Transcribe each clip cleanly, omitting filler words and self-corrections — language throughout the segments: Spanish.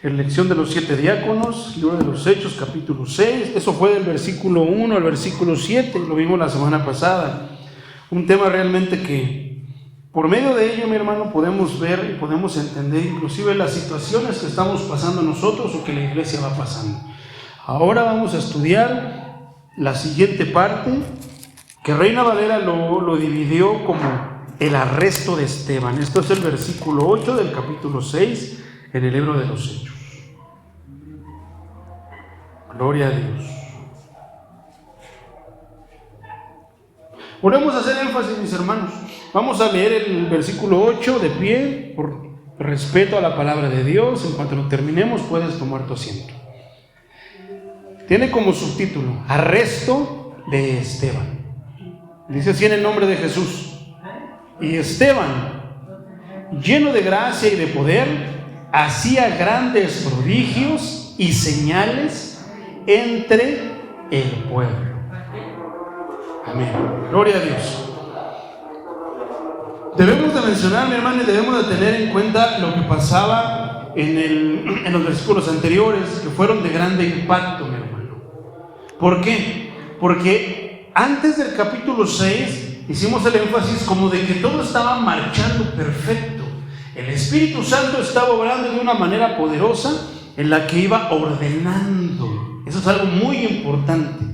Elección de los 7 diáconos, libro de los Hechos, capítulo 6. Eso fue del versículo 1 al versículo 7, lo vimos la semana pasada. Un tema realmente que por medio de ello, mi hermano, podemos ver y podemos entender inclusive las situaciones que estamos pasando nosotros o que la iglesia va pasando. Ahora vamos a estudiar la siguiente parte, que Reina Valera lo dividió como el arresto de Esteban. Esto es el versículo 8 del capítulo 6 en el libro de los Hechos. Gloria a Dios. Volvemos a hacer énfasis, mis hermanos. Vamos a leer el versículo 8 de pie, por respeto a la palabra de Dios. En cuanto lo terminemos, puedes tomar tu asiento. Tiene como subtítulo: Arresto de Esteban. Dice así en el nombre de Jesús. Y Esteban, lleno de gracia y de poder, hacía grandes prodigios y señales entre el pueblo. Amén. Gloria a Dios. Debemos de mencionar, mi hermano, y debemos de tener en cuenta lo que pasaba en los versículos anteriores, que fueron de grande impacto, mi hermano. ¿Por qué? Porque antes del capítulo 6 hicimos el énfasis como de que todo estaba marchando perfecto. El Espíritu Santo estaba obrando de una manera poderosa en la que iba ordenando. Eso es algo muy importante.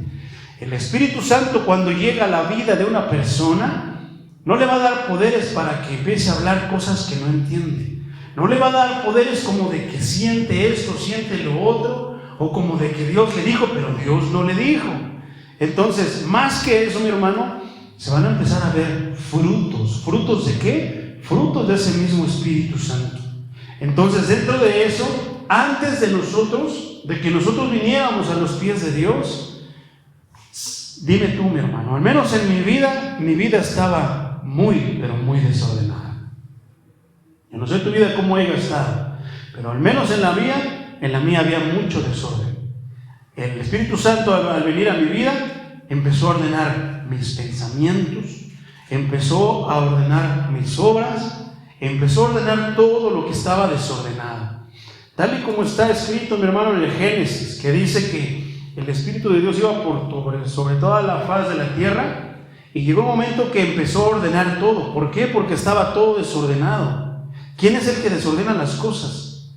El Espíritu Santo, cuando llega a la vida de una persona, no le va a dar poderes para que empiece a hablar cosas que no entiende. No le va a dar poderes como de que siente esto, siente lo otro, o como de que Dios le dijo, pero Dios no le dijo. Entonces, más que eso, mi hermano, se van a empezar a ver frutos. ¿Frutos de qué? Frutos de ese mismo Espíritu Santo. Entonces, dentro de eso, antes de nosotros, de que nosotros viniéramos a los pies de Dios, dime tú, mi hermano, al menos en mi vida estaba muy, pero muy desordenada. Yo no sé tu vida cómo haya estado, pero al menos en la mía había mucho desorden. El Espíritu Santo, al venir a mi vida, empezó a ordenar mis pensamientos, empezó a ordenar mis obras, empezó a ordenar todo lo que estaba desordenado. Tal y como está escrito, mi hermano, en el Génesis, que dice que el Espíritu de Dios iba sobre toda la faz de la tierra, y llegó un momento que empezó a ordenar todo. ¿Por qué? Porque estaba todo desordenado. ¿Quién es el que desordena las cosas?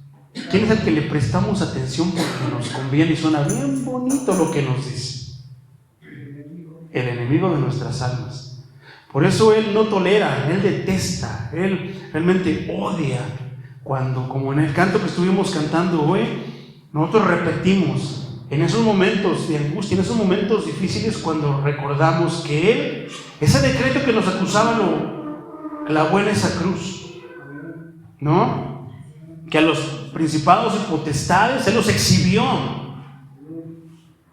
¿Quién es el que le prestamos atención porque nos conviene y suena bien bonito lo que nos dice? El enemigo de nuestras almas. Por eso él no tolera, él detesta, él realmente odia cuando, como en el canto que estuvimos cantando hoy, nosotros repetimos en esos momentos de angustia, en esos momentos difíciles, cuando recordamos que él, ese decreto que nos acusaba, lo clavó en esa cruz, ¿no? Que a los principados y potestades él los exhibió.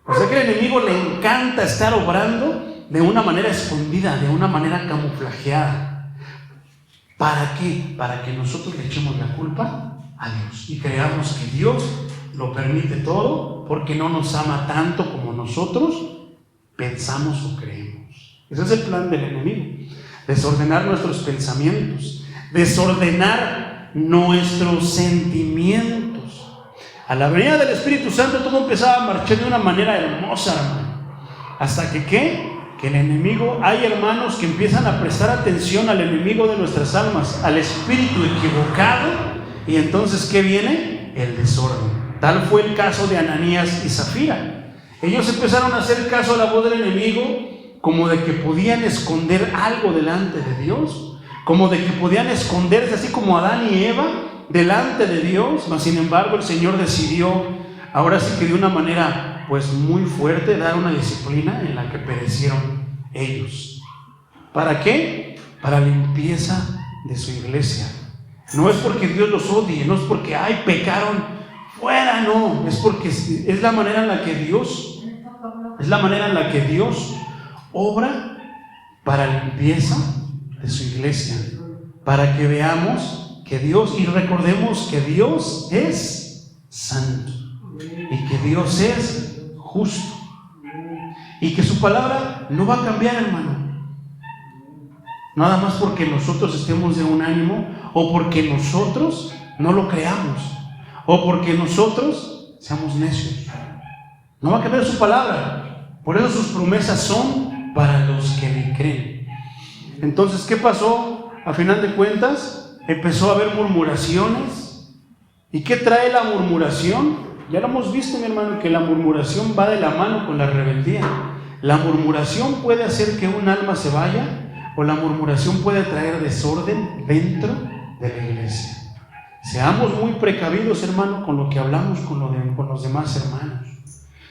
O sea que al enemigo le encanta estar obrando de una manera escondida, de una manera camuflajeada. ¿Para qué? Para que nosotros le echemos la culpa a Dios y creamos que Dios lo permite todo porque no nos ama tanto como nosotros pensamos o creemos. Ese es el plan del enemigo: desordenar nuestros pensamientos, desordenar nuestros sentimientos. A la venida del Espíritu Santo todo empezaba a marchar de una manera hermosa, hermano. Hasta que ¿qué? Que el enemigo, hay hermanos que empiezan a prestar atención al enemigo de nuestras almas, al espíritu equivocado, y entonces ¿qué viene? El desorden. Tal fue el caso de Ananías y Zafira. Ellos empezaron a hacer caso a la voz del enemigo, como de que podían esconder algo delante de Dios, como de que podían esconderse así como Adán y Eva delante de Dios. Mas sin embargo el Señor decidió, ahora sí que de una manera pues muy fuerte, dar una disciplina en la que perecieron ellos. ¿Para qué? Para la limpieza de su iglesia. No es porque Dios los odie, no es porque ay, pecaron, fuera, no, es porque es la manera en la que Dios obra para la limpieza de su iglesia, para que veamos que Dios, y recordemos que Dios es santo y que Dios es justo y que su palabra no va a cambiar, hermano, nada más porque nosotros estemos de un ánimo o porque nosotros no lo creamos, o porque nosotros seamos necios. No va a cambiar su palabra. Por eso sus promesas son para los que le creen. Entonces, ¿qué pasó? A final de cuentas, empezó a haber murmuraciones. ¿Y qué trae la murmuración? Ya lo hemos visto, mi hermano, que la murmuración va de la mano con la rebeldía. La murmuración puede hacer que un alma se vaya, o la murmuración puede traer desorden dentro de la iglesia. Seamos muy precavidos, hermano, con lo que hablamos con los demás hermanos.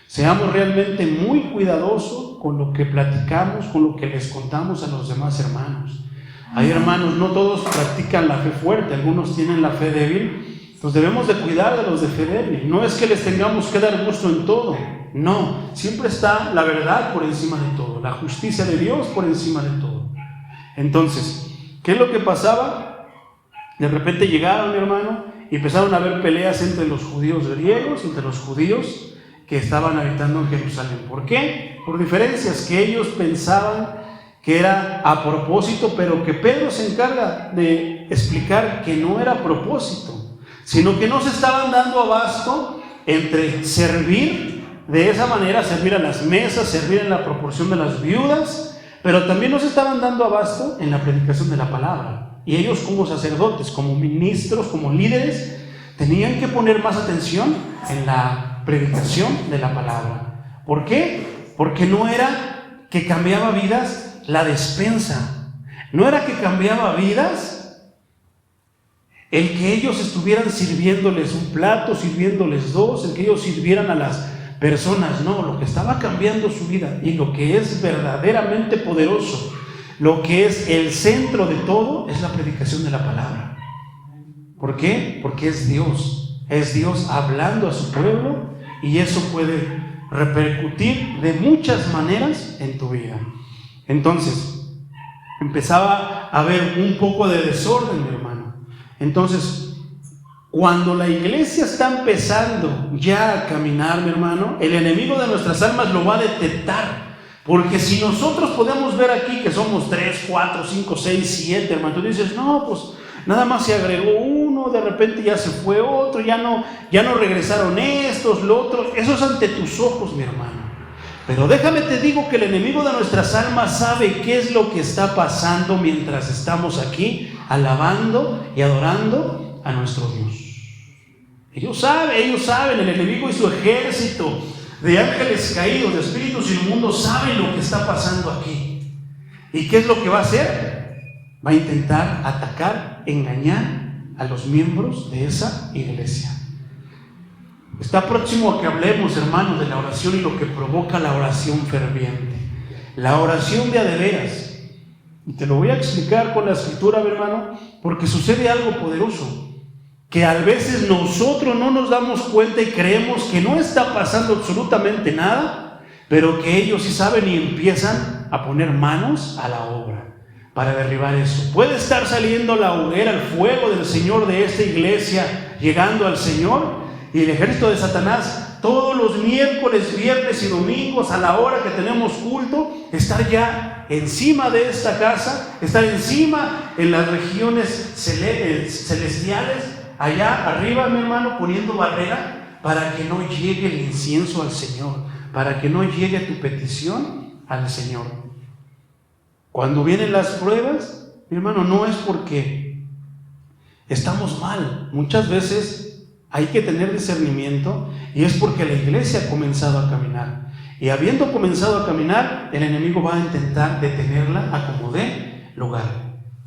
Seamos realmente muy cuidadosos con lo que platicamos, con lo que les contamos a los demás hermanos. Hay hermanos, no todos practican la fe fuerte, algunos tienen la fe débil. Nos debemos de cuidar de los de fe débil. No es que les tengamos que dar gusto en todo. No, siempre está la verdad por encima de todo, la justicia de Dios por encima de todo. Entonces, ¿qué es lo que pasaba? De repente llegaron, mi hermano, y empezaron a haber peleas entre los judíos griegos, entre los judíos que estaban habitando en Jerusalén. ¿Por qué? Por diferencias que ellos pensaban que era a propósito, pero que Pedro se encarga de explicar que no era a propósito, sino que no se estaban dando abasto entre servir de esa manera, servir a las mesas, servir en la proporción de las viudas, pero también no se estaban dando abasto en la predicación de la palabra. Y ellos, como sacerdotes, como ministros, como líderes, tenían que poner más atención en la predicación de la palabra. ¿Por qué? Porque no era que cambiaba vidas la despensa, no era que cambiaba vidas el que ellos estuvieran sirviéndoles un plato, sirviéndoles dos, el que ellos sirvieran a las personas. No, lo que estaba cambiando su vida y lo que es verdaderamente poderoso, lo que es el centro de todo, es la predicación de la palabra. ¿Por qué? Porque es Dios hablando a su pueblo, y eso puede repercutir de muchas maneras en tu vida. Entonces, empezaba a haber un poco de desorden, mi hermano. Entonces, cuando la iglesia está empezando ya a caminar, mi hermano, el enemigo de nuestras almas lo va a detectar. Porque si nosotros podemos ver aquí que somos 3, 4, 5, 6, 7, hermano, tú dices, no, pues nada más se agregó uno, de repente ya se fue otro, ya no regresaron estos, lo otro. Eso es ante tus ojos, mi hermano. Pero déjame te digo que el enemigo de nuestras almas sabe qué es lo que está pasando mientras estamos aquí alabando y adorando a nuestro Dios. Ellos saben, el enemigo y su ejército de ángeles caídos, de espíritus inmundos, saben lo que está pasando aquí. ¿Y qué es lo que va a hacer? Va a intentar atacar, engañar a los miembros de esa iglesia. Está próximo a que hablemos, hermanos, de la oración y lo que provoca la oración ferviente. La oración de a de veras. Y te lo voy a explicar con la escritura, mi hermano, porque sucede algo poderoso, que a veces nosotros no nos damos cuenta y creemos que no está pasando absolutamente nada, pero que ellos sí saben y empiezan a poner manos a la obra para derribar eso. Puede estar saliendo la hoguera, el fuego del Señor de esta iglesia, llegando al Señor, y el ejército de Satanás todos los miércoles, viernes y domingos a la hora que tenemos culto, estar ya encima de esta casa, estar encima en las regiones celestiales, allá arriba, mi hermano, poniendo barrera para que no llegue el incienso al Señor, para que no llegue tu petición al Señor. Cuando vienen las pruebas, mi hermano, no es porque estamos mal. Muchas veces hay que tener discernimiento, y es porque la iglesia ha comenzado a caminar. Y habiendo comenzado a caminar, el enemigo va a intentar detenerla a como dé lugar.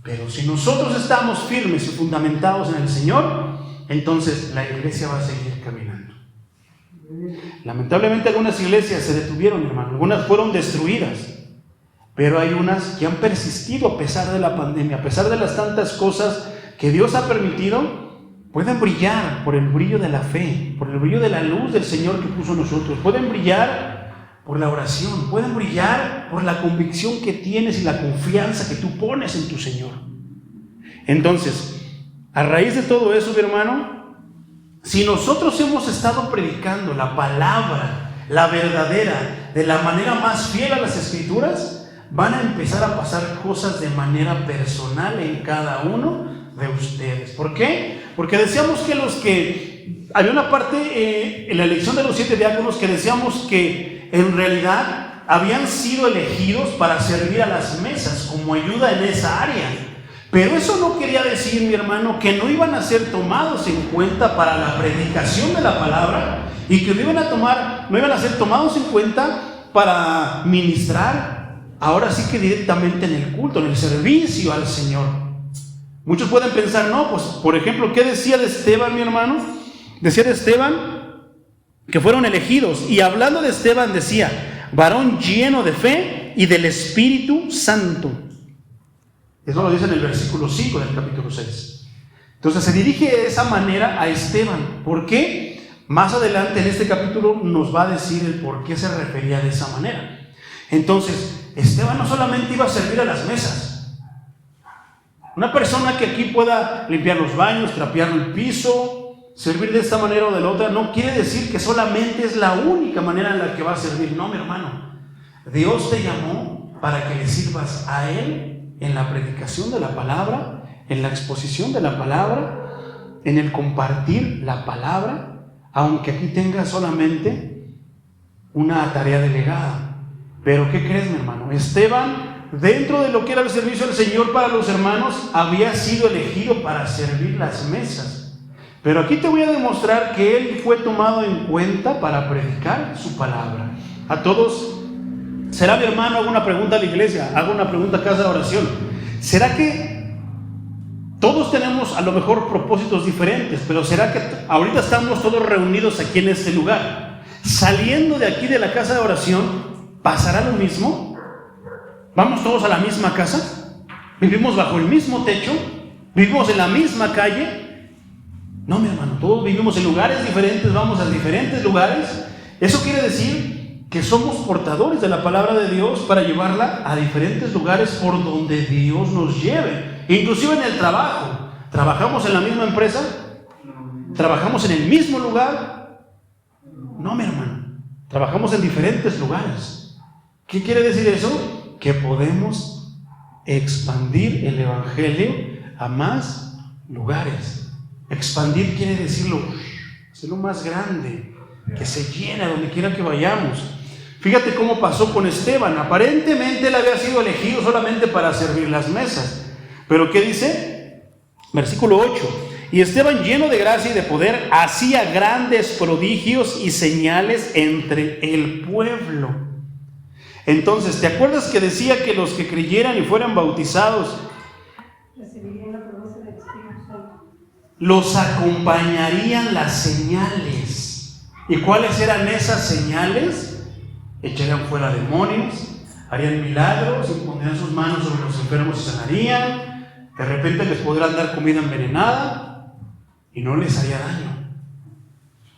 Pero si nosotros estamos firmes y fundamentados en el Señor, entonces la iglesia va a seguir caminando. Lamentablemente algunas iglesias se detuvieron, hermano, algunas fueron destruidas, pero hay unas que han persistido a pesar de la pandemia, a pesar de las tantas cosas que Dios ha permitido. Pueden brillar por el brillo de la fe, por el brillo de la luz del Señor que puso en nosotros. Pueden brillar por la oración, pueden brillar por la convicción que tienes y la confianza que tú pones en tu Señor. Entonces, a raíz de todo eso, mi hermano, si nosotros hemos estado predicando la palabra, la verdadera, de la manera más fiel a las Escrituras, van a empezar a pasar cosas de manera personal en cada uno de ustedes. ¿Por qué? Porque deseamos que los que había una parte en la elección de los 7 diáconos que decíamos que en realidad habían sido elegidos para servir a las mesas como ayuda en esa área. Pero eso no quería decir, mi hermano, que no iban a ser tomados en cuenta para la predicación de la palabra y que no iban a ser tomados en cuenta para ministrar, ahora sí que directamente en el culto, en el servicio al Señor. Muchos pueden pensar, no, pues por ejemplo, ¿qué decía de Esteban, mi hermano? Decía de Esteban que fueron elegidos, y hablando de Esteban decía, varón lleno de fe y del Espíritu Santo. Eso lo dice en el versículo 5 del capítulo 6. Entonces se dirige de esa manera a Esteban. ¿Por qué? Más adelante en este capítulo nos va a decir el por qué se refería de esa manera. Entonces, Esteban no solamente iba a servir a las mesas. Una persona que aquí pueda limpiar los baños, trapear el piso, servir de esta manera o de la otra, no quiere decir que solamente es la única manera en la que va a servir. No, mi hermano. Dios te llamó para que le sirvas a Él en la predicación de la palabra, en la exposición de la palabra, en el compartir la palabra, aunque aquí tengas solamente una tarea delegada. Pero ¿qué crees, mi hermano? Esteban, dentro de lo que era el servicio al Señor para los hermanos, había sido elegido para servir las mesas. Pero aquí te voy a demostrar que él fue tomado en cuenta para predicar su palabra. A todos, ¿será, mi hermano? Hago una pregunta a la iglesia, hago una pregunta a casa de oración. ¿Será que todos tenemos a lo mejor propósitos diferentes? Pero ¿será que ahorita estamos todos reunidos aquí en este lugar? Saliendo de aquí de la casa de oración, ¿pasará lo mismo? ¿Vamos todos a la misma casa? ¿Vivimos bajo el mismo techo? ¿Vivimos en la misma calle? No, mi hermano, todos vivimos en lugares diferentes, vamos a diferentes lugares. Eso quiere decir que somos portadores de la palabra de Dios para llevarla a diferentes lugares por donde Dios nos lleve. Inclusive en el trabajo. ¿Trabajamos en la misma empresa? ¿Trabajamos en el mismo lugar? No, mi hermano. Trabajamos en diferentes lugares. ¿Qué quiere decir eso? Que podemos expandir el evangelio a más lugares. Expandir quiere decirlo, hacerlo más grande, que se llene donde quiera que vayamos. Fíjate cómo pasó con Esteban. Aparentemente él había sido elegido solamente para servir las mesas. Pero ¿qué dice? Versículo 8. Y Esteban, lleno de gracia y de poder, hacía grandes prodigios y señales entre el pueblo. Entonces, ¿te acuerdas que decía que los que creyeran y fueran bautizados recibirían la promesa del Espíritu Santo? Los acompañarían las señales. ¿Y cuáles eran esas señales? Echarían fuera demonios, harían milagros, impondrían sus manos sobre los enfermos y sanarían. De repente les podrán dar comida envenenada y no les haría daño.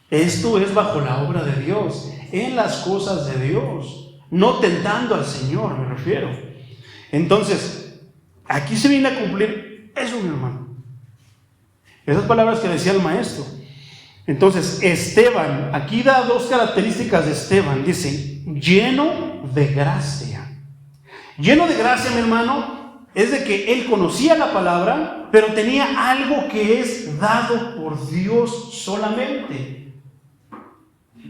Esto es bajo la obra de Dios, en las cosas de Dios. No tentando al Señor, me refiero. Entonces, aquí se viene a cumplir eso, mi hermano. Esas palabras que decía el maestro. Entonces, Esteban, aquí da dos características de Esteban. Dice, lleno de gracia. Lleno de gracia, mi hermano, es de que él conocía la palabra, pero tenía algo que es dado por Dios solamente.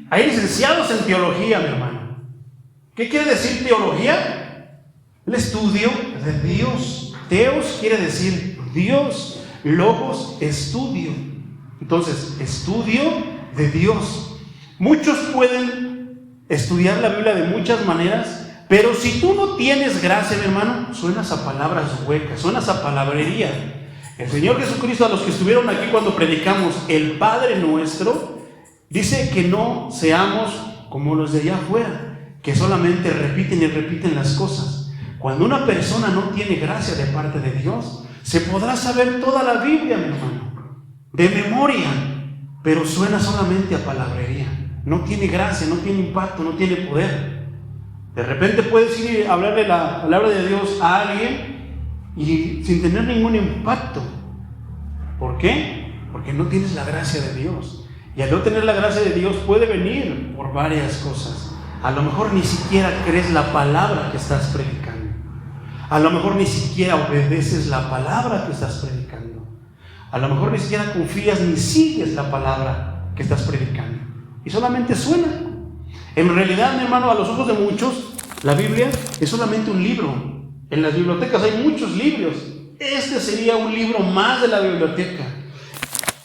Hay licenciados en teología, mi hermano. ¿Qué quiere decir teología? El estudio de Dios. Teos quiere decir Dios. Logos, estudio. Entonces, estudio de Dios. Muchos pueden estudiar la Biblia de muchas maneras, pero si tú no tienes gracia, mi hermano, suenas a palabras huecas, suenas a palabrería. El Señor Jesucristo, a los que estuvieron aquí cuando predicamos el Padre Nuestro, dice que no seamos como los de allá afuera, que solamente repiten y repiten las cosas. Cuando una persona no tiene gracia de parte de Dios, se podrá saber toda la Biblia, mi hermano, de memoria, pero suena solamente a palabrería. No tiene gracia, no tiene impacto, no tiene poder. De repente puedes ir a hablarle la palabra de Dios a alguien y sin tener ningún impacto. ¿Por qué? Porque no tienes la gracia de Dios. Y al no tener la gracia de Dios puede venir por varias cosas. A lo mejor ni siquiera crees la palabra que estás predicando. A lo mejor ni siquiera obedeces la palabra que estás predicando. A lo mejor ni siquiera confías ni sigues la palabra que estás predicando. Y solamente suena. En realidad, mi hermano, a los ojos de muchos, la Biblia es solamente un libro. En las bibliotecas hay muchos libros. Este sería un libro más de la biblioteca.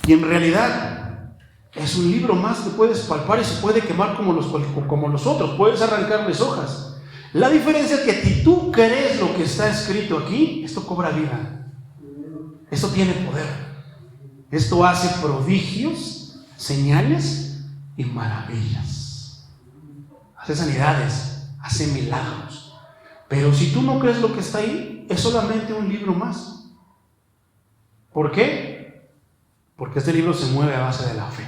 Y en realidad es un libro más que puedes palpar y se puede quemar como los otros. Puedes arrancarles hojas. La diferencia es que si tú crees lo que está escrito aquí, esto cobra vida. Esto tiene poder. Esto hace prodigios, señales y maravillas. Hace sanidades, hace milagros. Pero si tú no crees lo que está ahí, es solamente un libro más. ¿Por qué? Porque este libro se mueve a base de la fe.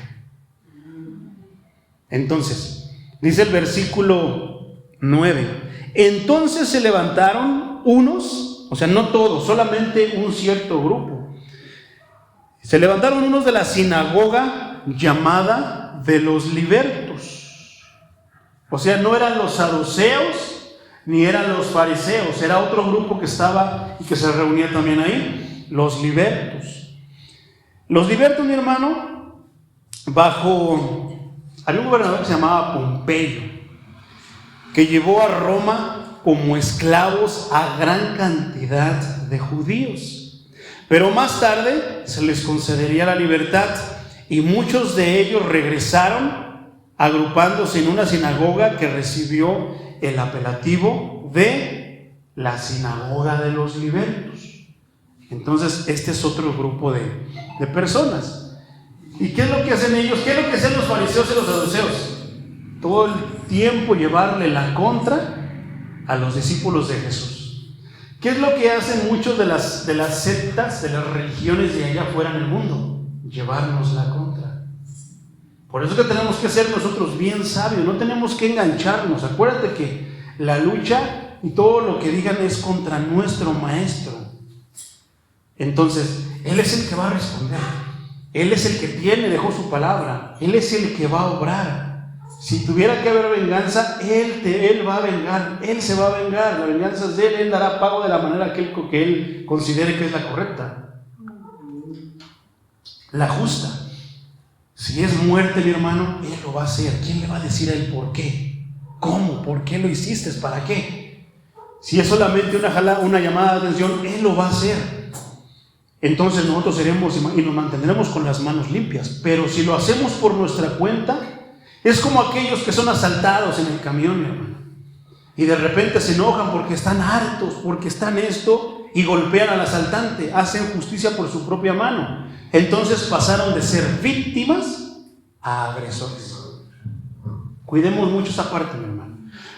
Entonces, dice el versículo 9: entonces se levantaron unos, o sea, no todos, solamente un cierto grupo. Se levantaron unos de la sinagoga llamada de los libertos. O sea, no eran los saduceos ni eran los fariseos, era otro grupo que estaba y que se reunía también ahí, los libertos. Los libertos, mi hermano, había un gobernador que se llamaba Pompeyo, que llevó a Roma como esclavos a gran cantidad de judíos. Pero más tarde se les concedería la libertad y muchos de ellos regresaron agrupándose en una sinagoga que recibió el apelativo de la sinagoga de los libertos. Entonces este es otro grupo de personas. ¿Y qué es lo que hacen ellos? ¿Qué es lo que hacen los fariseos y los saduceos? Todo el tiempo llevarle la contra a los discípulos de Jesús. ¿Qué es lo que hacen muchos de las sectas, de las religiones de allá afuera en el mundo? Llevarnos la contra. Por eso es que tenemos que ser nosotros bien sabios, no tenemos que engancharnos. Acuérdate que la lucha y todo lo que digan es contra nuestro maestro. Entonces, Él es el que va a responder. Él es el que dejó su palabra. Él es el que va a obrar. Si tuviera que haber venganza, Él va a vengar. Él se va a vengar. La venganza es de Él. Él dará pago de la manera que Él considere que es la correcta, la justa. Si es muerte, mi hermano, Él lo va a hacer. ¿Quién le va a decir a Él por qué? ¿Cómo? ¿Por qué lo hiciste? ¿Para qué? Si es solamente una llamada de atención, Él lo va a hacer. Entonces nosotros seremos y nos mantendremos con las manos limpias. Pero si lo hacemos por nuestra cuenta, es como aquellos que son asaltados en el camión, mi hermano, y de repente se enojan porque están hartos, porque están esto, y golpean al asaltante, hacen justicia por su propia mano. Entonces pasaron de ser víctimas a agresores. Cuidemos mucho esa parte, mi hermano.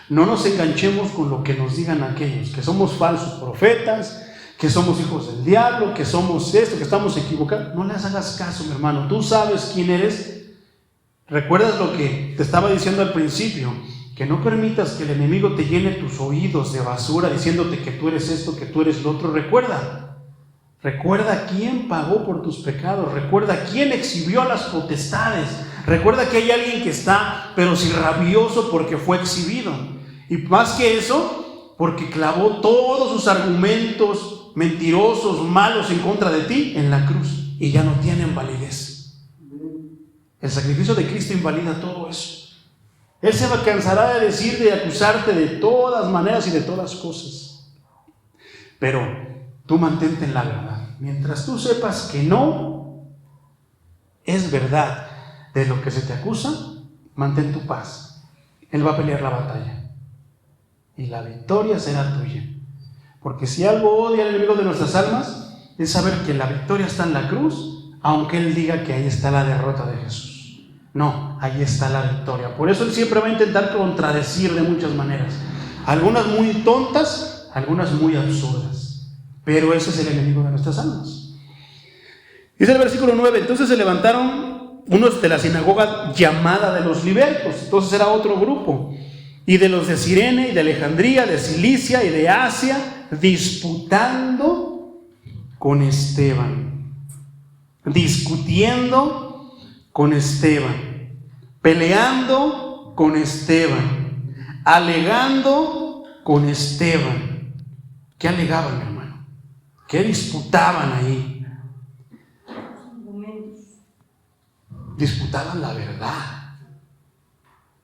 No nos enganchemos con lo que nos digan aquellos, que somos falsos profetas, que somos hijos del diablo, que somos esto, que estamos equivocados. No les hagas caso, mi hermano. Tú sabes quién eres. ¿Recuerdas lo que te estaba diciendo al principio? Que no permitas que el enemigo te llene tus oídos de basura diciéndote que tú eres esto, que tú eres lo otro. Recuerda quién pagó por tus pecados. Recuerda quién exhibió a las potestades. Recuerda que hay alguien que está, pero si rabioso porque fue exhibido. Y más que eso, porque clavó todos sus argumentos mentirosos, malos en contra de ti en la cruz. Y ya no tienen validez. El sacrificio de Cristo invalida todo eso. Él se cansará de decir, de acusarte de todas maneras y de todas cosas. Pero tú mantente en la verdad. Mientras tú sepas que no es verdad de lo que se te acusa, mantén tu paz. Él va a pelear la batalla. Y la victoria será tuya. Porque si algo odia al enemigo de nuestras almas, es saber que la victoria está en la cruz, aunque él diga que ahí está la derrota de Jesús. No, ahí está la victoria. Por eso él siempre va a intentar contradecir de muchas maneras. Algunas muy tontas, algunas muy absurdas. Pero ese es el enemigo de nuestras almas. Dice el versículo 9, entonces se levantaron unos de la sinagoga llamada de los libertos. Entonces era otro grupo. Y de los de Cirene y de Alejandría, de Cilicia y de Asia, disputando con Esteban. Discutiendo con Esteban. Peleando con Esteban. Alegando con Esteban. ¿Qué alegaban, mi hermano? ¿Qué disputaban ahí? disputaban la verdad.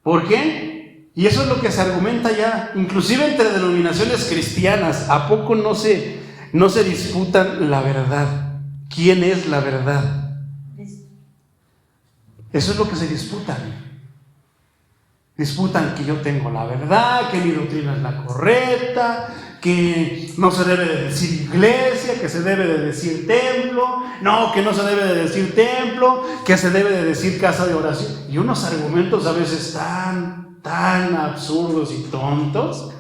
¿Por qué? Y eso es lo que se argumenta ya, inclusive entre denominaciones cristianas. ¿A poco no se disputan la verdad? ¿Quién es la verdad? Eso es lo que se disputan. Disputan que yo tengo la verdad, que mi doctrina es la correcta, que no se debe de decir iglesia, que se debe de decir templo, no, que no se debe de decir templo, que se debe de decir casa de oración. Y unos argumentos a veces tan absurdos y tontos.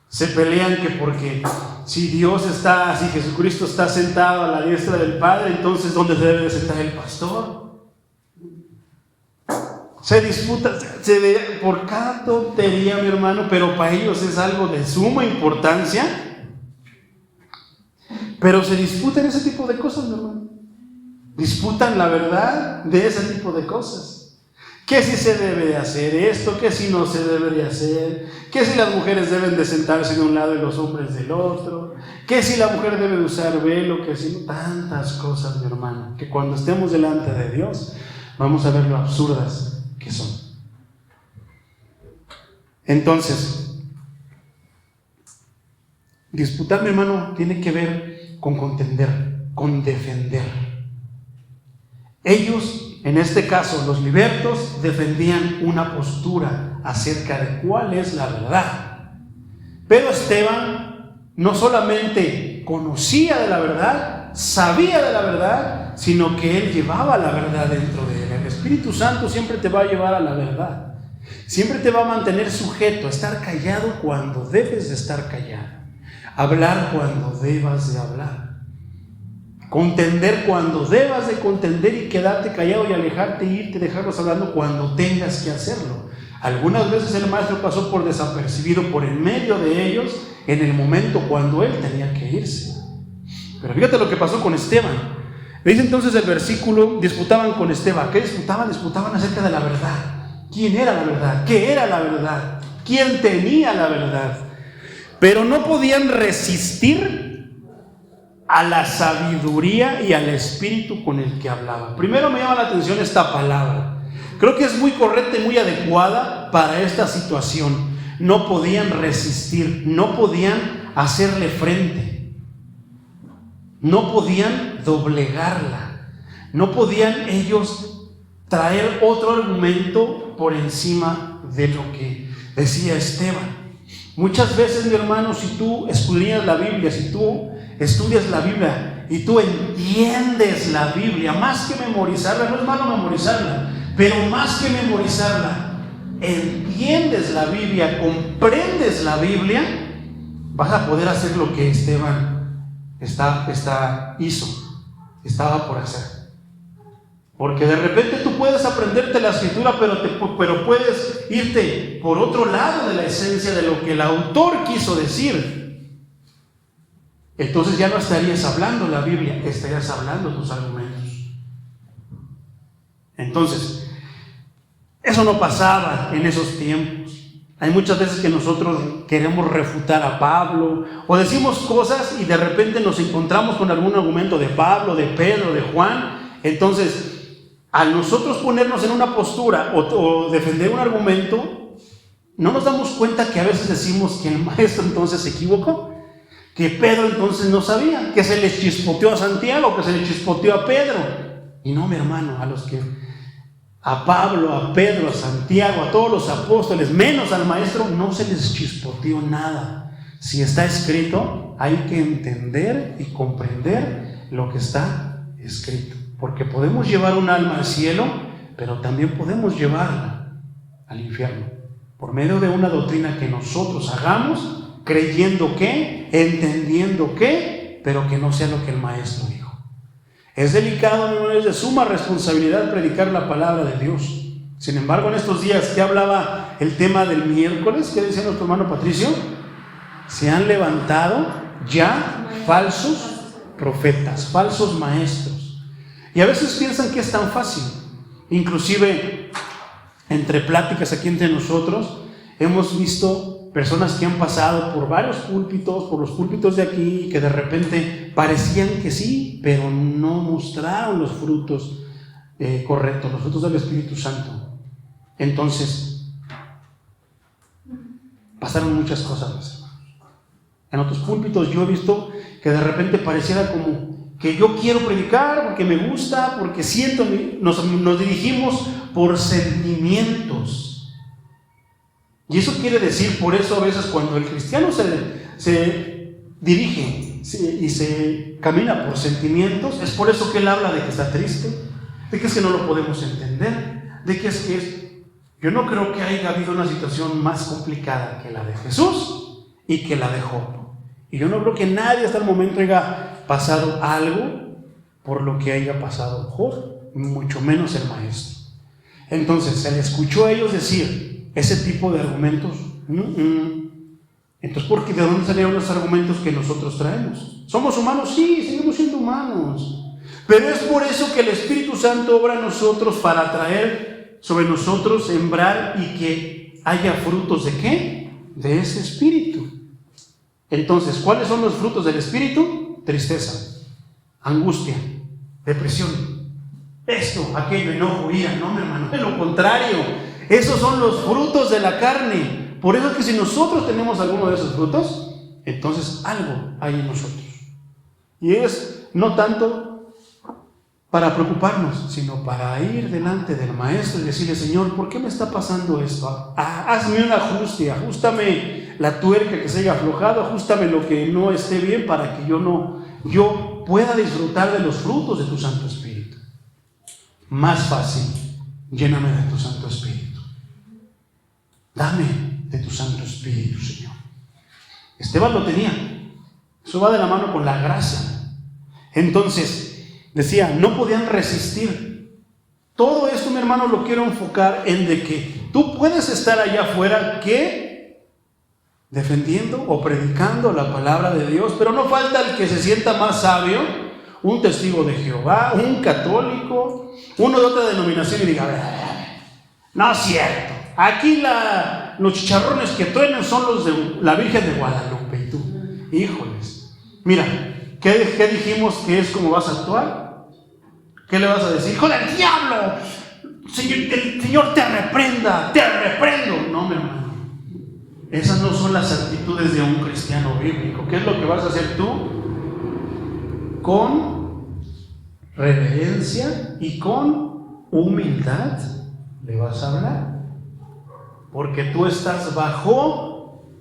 Se pelean que porque si Jesucristo está sentado a la diestra del Padre, entonces ¿dónde se debe de sentar el pastor? Se disputa por cada tontería, mi hermano, pero para ellos es algo de suma importancia. Pero se disputan ese tipo de cosas, mi hermano. Disputan la verdad de ese tipo de cosas. Que si se debe de hacer esto, que si no se debe de hacer, que si las mujeres deben de sentarse de un lado y los hombres del otro, que si la mujer debe de usar velo, que si no, tantas cosas, mi hermano, que cuando estemos delante de Dios vamos a ver lo absurdas que son. Entonces, disputar, mi hermano, tiene que ver con contender, con defender. Ellos, en este caso, los libertos, defendían una postura acerca de cuál es la verdad. Pero Esteban no solamente conocía de la verdad, sabía de la verdad, sino que él llevaba la verdad dentro de él. El Espíritu Santo siempre te va a llevar a la verdad. Siempre te va a mantener sujeto a estar callado cuando debes de estar callado, hablar cuando debas de hablar, contender cuando debas de contender y quedarte callado y alejarte e irte, dejarlos hablando cuando tengas que hacerlo. Algunas veces el maestro pasó por desapercibido por en medio de ellos en el momento cuando él tenía que irse. Pero fíjate lo que pasó con Esteban. Dice entonces el versículo, disputaban con Esteban. ¿Qué disputaban? Disputaban acerca de la verdad. ¿Quién era la verdad? ¿Qué era la verdad? ¿Quién tenía la verdad? Pero no podían resistir a la sabiduría y al espíritu con el que hablaba. Primero me llama la atención esta palabra. Creo que es muy correcta y muy adecuada para esta situación. No podían resistir, no podían hacerle frente. No podían doblegarla, no podían ellos traer otro argumento por encima de lo que decía Esteban. Muchas veces, mi hermano, si tú escudriñas la Biblia, si tú estudias la Biblia y tú entiendes la Biblia, más que memorizarla, no es malo memorizarla, pero más que memorizarla, entiendes la Biblia, comprendes la Biblia, vas a poder hacer lo que Esteban estaba por hacer. Porque de repente tú puedes aprenderte la escritura, pero puedes irte por otro lado de la esencia de lo que el autor quiso decir. Entonces ya no estarías hablando la Biblia, estarías hablando tus argumentos. Entonces, eso no pasaba en esos tiempos. Hay muchas veces que nosotros queremos refutar a Pablo o decimos cosas y de repente nos encontramos con algún argumento de Pablo, de Pedro, de Juan. Entonces, al nosotros ponernos en una postura o defender un argumento, no nos damos cuenta que a veces decimos que el maestro entonces se equivocó, que Pedro entonces no sabía, que se le chispoteó a Santiago, que se le chispoteó a Pedro. Y no, mi hermano, a Pablo, a Pedro, a Santiago, a todos los apóstoles, menos al maestro, no se les chispoteó nada. Si está escrito, hay que entender y comprender lo que está escrito. Porque podemos llevar un alma al cielo, pero también podemos llevarla al infierno. Por medio de una doctrina que nosotros hagamos, creyendo que, entendiendo que, pero que no sea lo que el maestro dijo. Es delicado, es de suma responsabilidad predicar la palabra de Dios. Sin embargo, en estos días que hablaba el tema del miércoles, ¿qué decía nuestro hermano Patricio? Se han levantado ya falsos profetas, falsos maestros. Y a veces piensan que es tan fácil. Inclusive, entre pláticas aquí entre nosotros, hemos visto personas que han pasado por varios púlpitos, por los púlpitos de aquí, que de repente parecían que sí, pero no mostraron los frutos correctos, los frutos del Espíritu Santo, entonces pasaron muchas cosas, mis hermanos. En otros púlpitos yo he visto que de repente pareciera como que yo quiero predicar porque me gusta, porque siento, nos dirigimos por sentimientos. Y eso quiere decir, por eso a veces cuando el cristiano se dirige y se camina por sentimientos, es por eso que él habla de que está triste, de que es que no lo podemos entender, de que es. Yo no creo que haya habido una situación más complicada que la de Jesús y que la de Job. Y yo no creo que nadie hasta el momento haya pasado algo por lo que haya pasado Job, mucho menos el maestro. Entonces, se le escuchó a ellos decir ese tipo de argumentos. Entonces, ¿por qué? ¿De dónde salieron los argumentos que nosotros traemos? ¿Somos humanos? Sí, seguimos siendo humanos. Pero es por eso que el Espíritu Santo obra en nosotros para traer sobre nosotros, sembrar y que haya frutos ¿de qué? De ese Espíritu. Entonces, ¿cuáles son los frutos del Espíritu? Tristeza, angustia, depresión, esto, aquello, enojo, ira. No, mi hermano, es lo contrario. Esos son los frutos de la carne. Por eso es que si nosotros tenemos alguno de esos frutos, entonces algo hay en nosotros. Y es no tanto para preocuparnos, sino para ir delante del maestro y decirle: Señor, ¿por qué me está pasando esto? Hazme un ajuste, ajústame la tuerca que se haya aflojado, ajústame lo que no esté bien para que yo pueda disfrutar de los frutos de tu Santo Espíritu. Más fácil, lléname de tu Santo Espíritu. Dame de tu Santo Espíritu, Señor. Esteban lo tenía. Eso va de la mano con la gracia. Entonces, decía, no podían resistir. Todo esto, mi hermano, lo quiero enfocar en de que tú puedes estar allá afuera, ¿qué? Defendiendo o predicando la palabra de Dios, pero no falta el que se sienta más sabio, un testigo de Jehová, un católico, uno de otra denominación y diga: a ver, no es cierto, aquí los chicharrones que truenan son los de la Virgen de Guadalupe. Y tú, híjoles, mira, ¿qué dijimos que es como vas a actuar? ¿Qué le vas a decir? ¡Hijo del diablo! El Señor te reprenda, te reprendo. No, mi hermano, esas no son las actitudes de un cristiano bíblico. ¿Qué es lo que vas a hacer tú? Con reverencia y con humildad le vas a hablar, porque tú estás bajo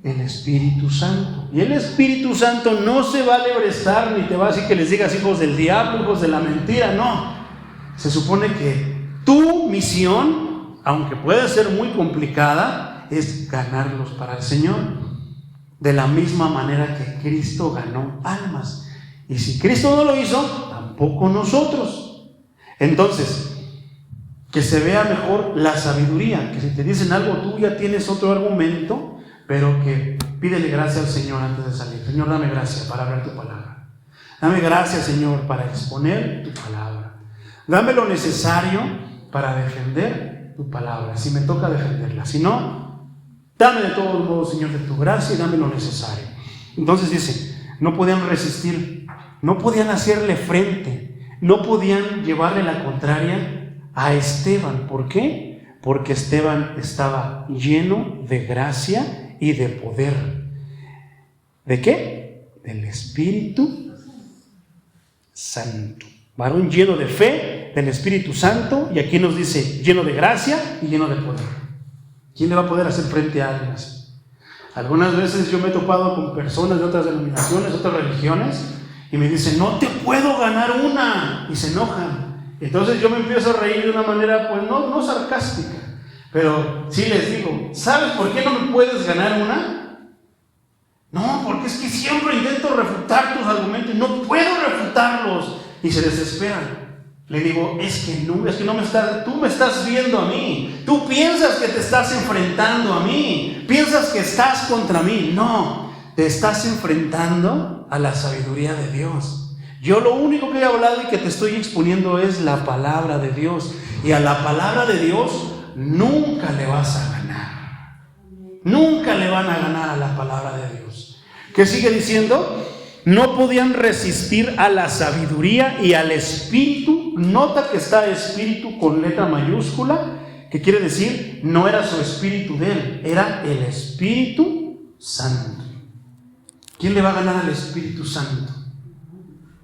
el Espíritu Santo, y el Espíritu Santo no se va a alebrestar ni te va a decir que les digas hijos del diablo, hijos de la mentira. No, se supone que tu misión, aunque puede ser muy complicada, es ganarlos para el Señor, de la misma manera que Cristo ganó almas. Y si Cristo no lo hizo, tampoco nosotros. Entonces, que se vea mejor la sabiduría, que si te dicen algo, tú ya tienes otro argumento, pero que pídele gracia al Señor antes de salir. Señor, dame gracia para hablar tu palabra. Dame gracia, Señor, para exponer tu palabra. Dame lo necesario para defender tu palabra, si me toca defenderla. Si no, dame de todos modos, Señor, de tu gracia y dame lo necesario. Entonces dice, no podían resistir, no podían hacerle frente, no podían llevarle la contraria a Esteban. ¿Por qué? Porque Esteban estaba lleno de gracia y de poder. ¿De qué? Del Espíritu Santo. Varón lleno de fe, del Espíritu Santo, y aquí nos dice lleno de gracia y lleno de poder. ¿Quién le va a poder hacer frente a alguien así? Algunas veces yo me he topado con personas de otras denominaciones, de otras religiones, y me dicen, no te puedo ganar una, y se enojan. Entonces yo me empiezo a reír de una manera, pues no sarcástica, pero sí les digo, ¿sabes por qué no me puedes ganar una? No, porque es que siempre intento refutar tus argumentos y no puedo refutarlos, y se desesperan. Le digo, es que no tú me estás viendo a mí, tú piensas que te estás enfrentando a mí, piensas que estás contra mí. No, te estás enfrentando a la sabiduría de Dios. Yo lo único que he hablado y que te estoy exponiendo es la palabra de Dios, y a la palabra de Dios nunca le vas a ganar. Nunca le van a ganar a la palabra de Dios. ¿Qué sigue diciendo? no podían resistir a la sabiduría y al espíritu. Nota que está espíritu con letra mayúscula, que quiere decir no era su espíritu de él, era el Espíritu Santo. ¿Quién le va a ganar al Espíritu Santo?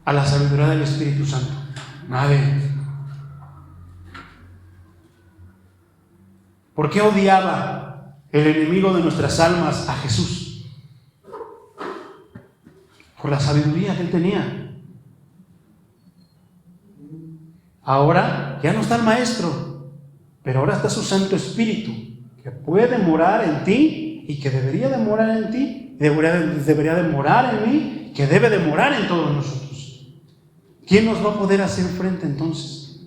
A la sabiduría del Espíritu Santo. Nadie. ¿Por qué odiaba el enemigo de nuestras almas a Jesús? Por la sabiduría que él tenía. Ahora ya no está el Maestro, pero ahora está su Santo Espíritu, que puede morar en ti y que debería de morar en ti, debería de morar en mí, que debe de morar en todos nosotros. ¿Quién nos va a poder hacer frente entonces?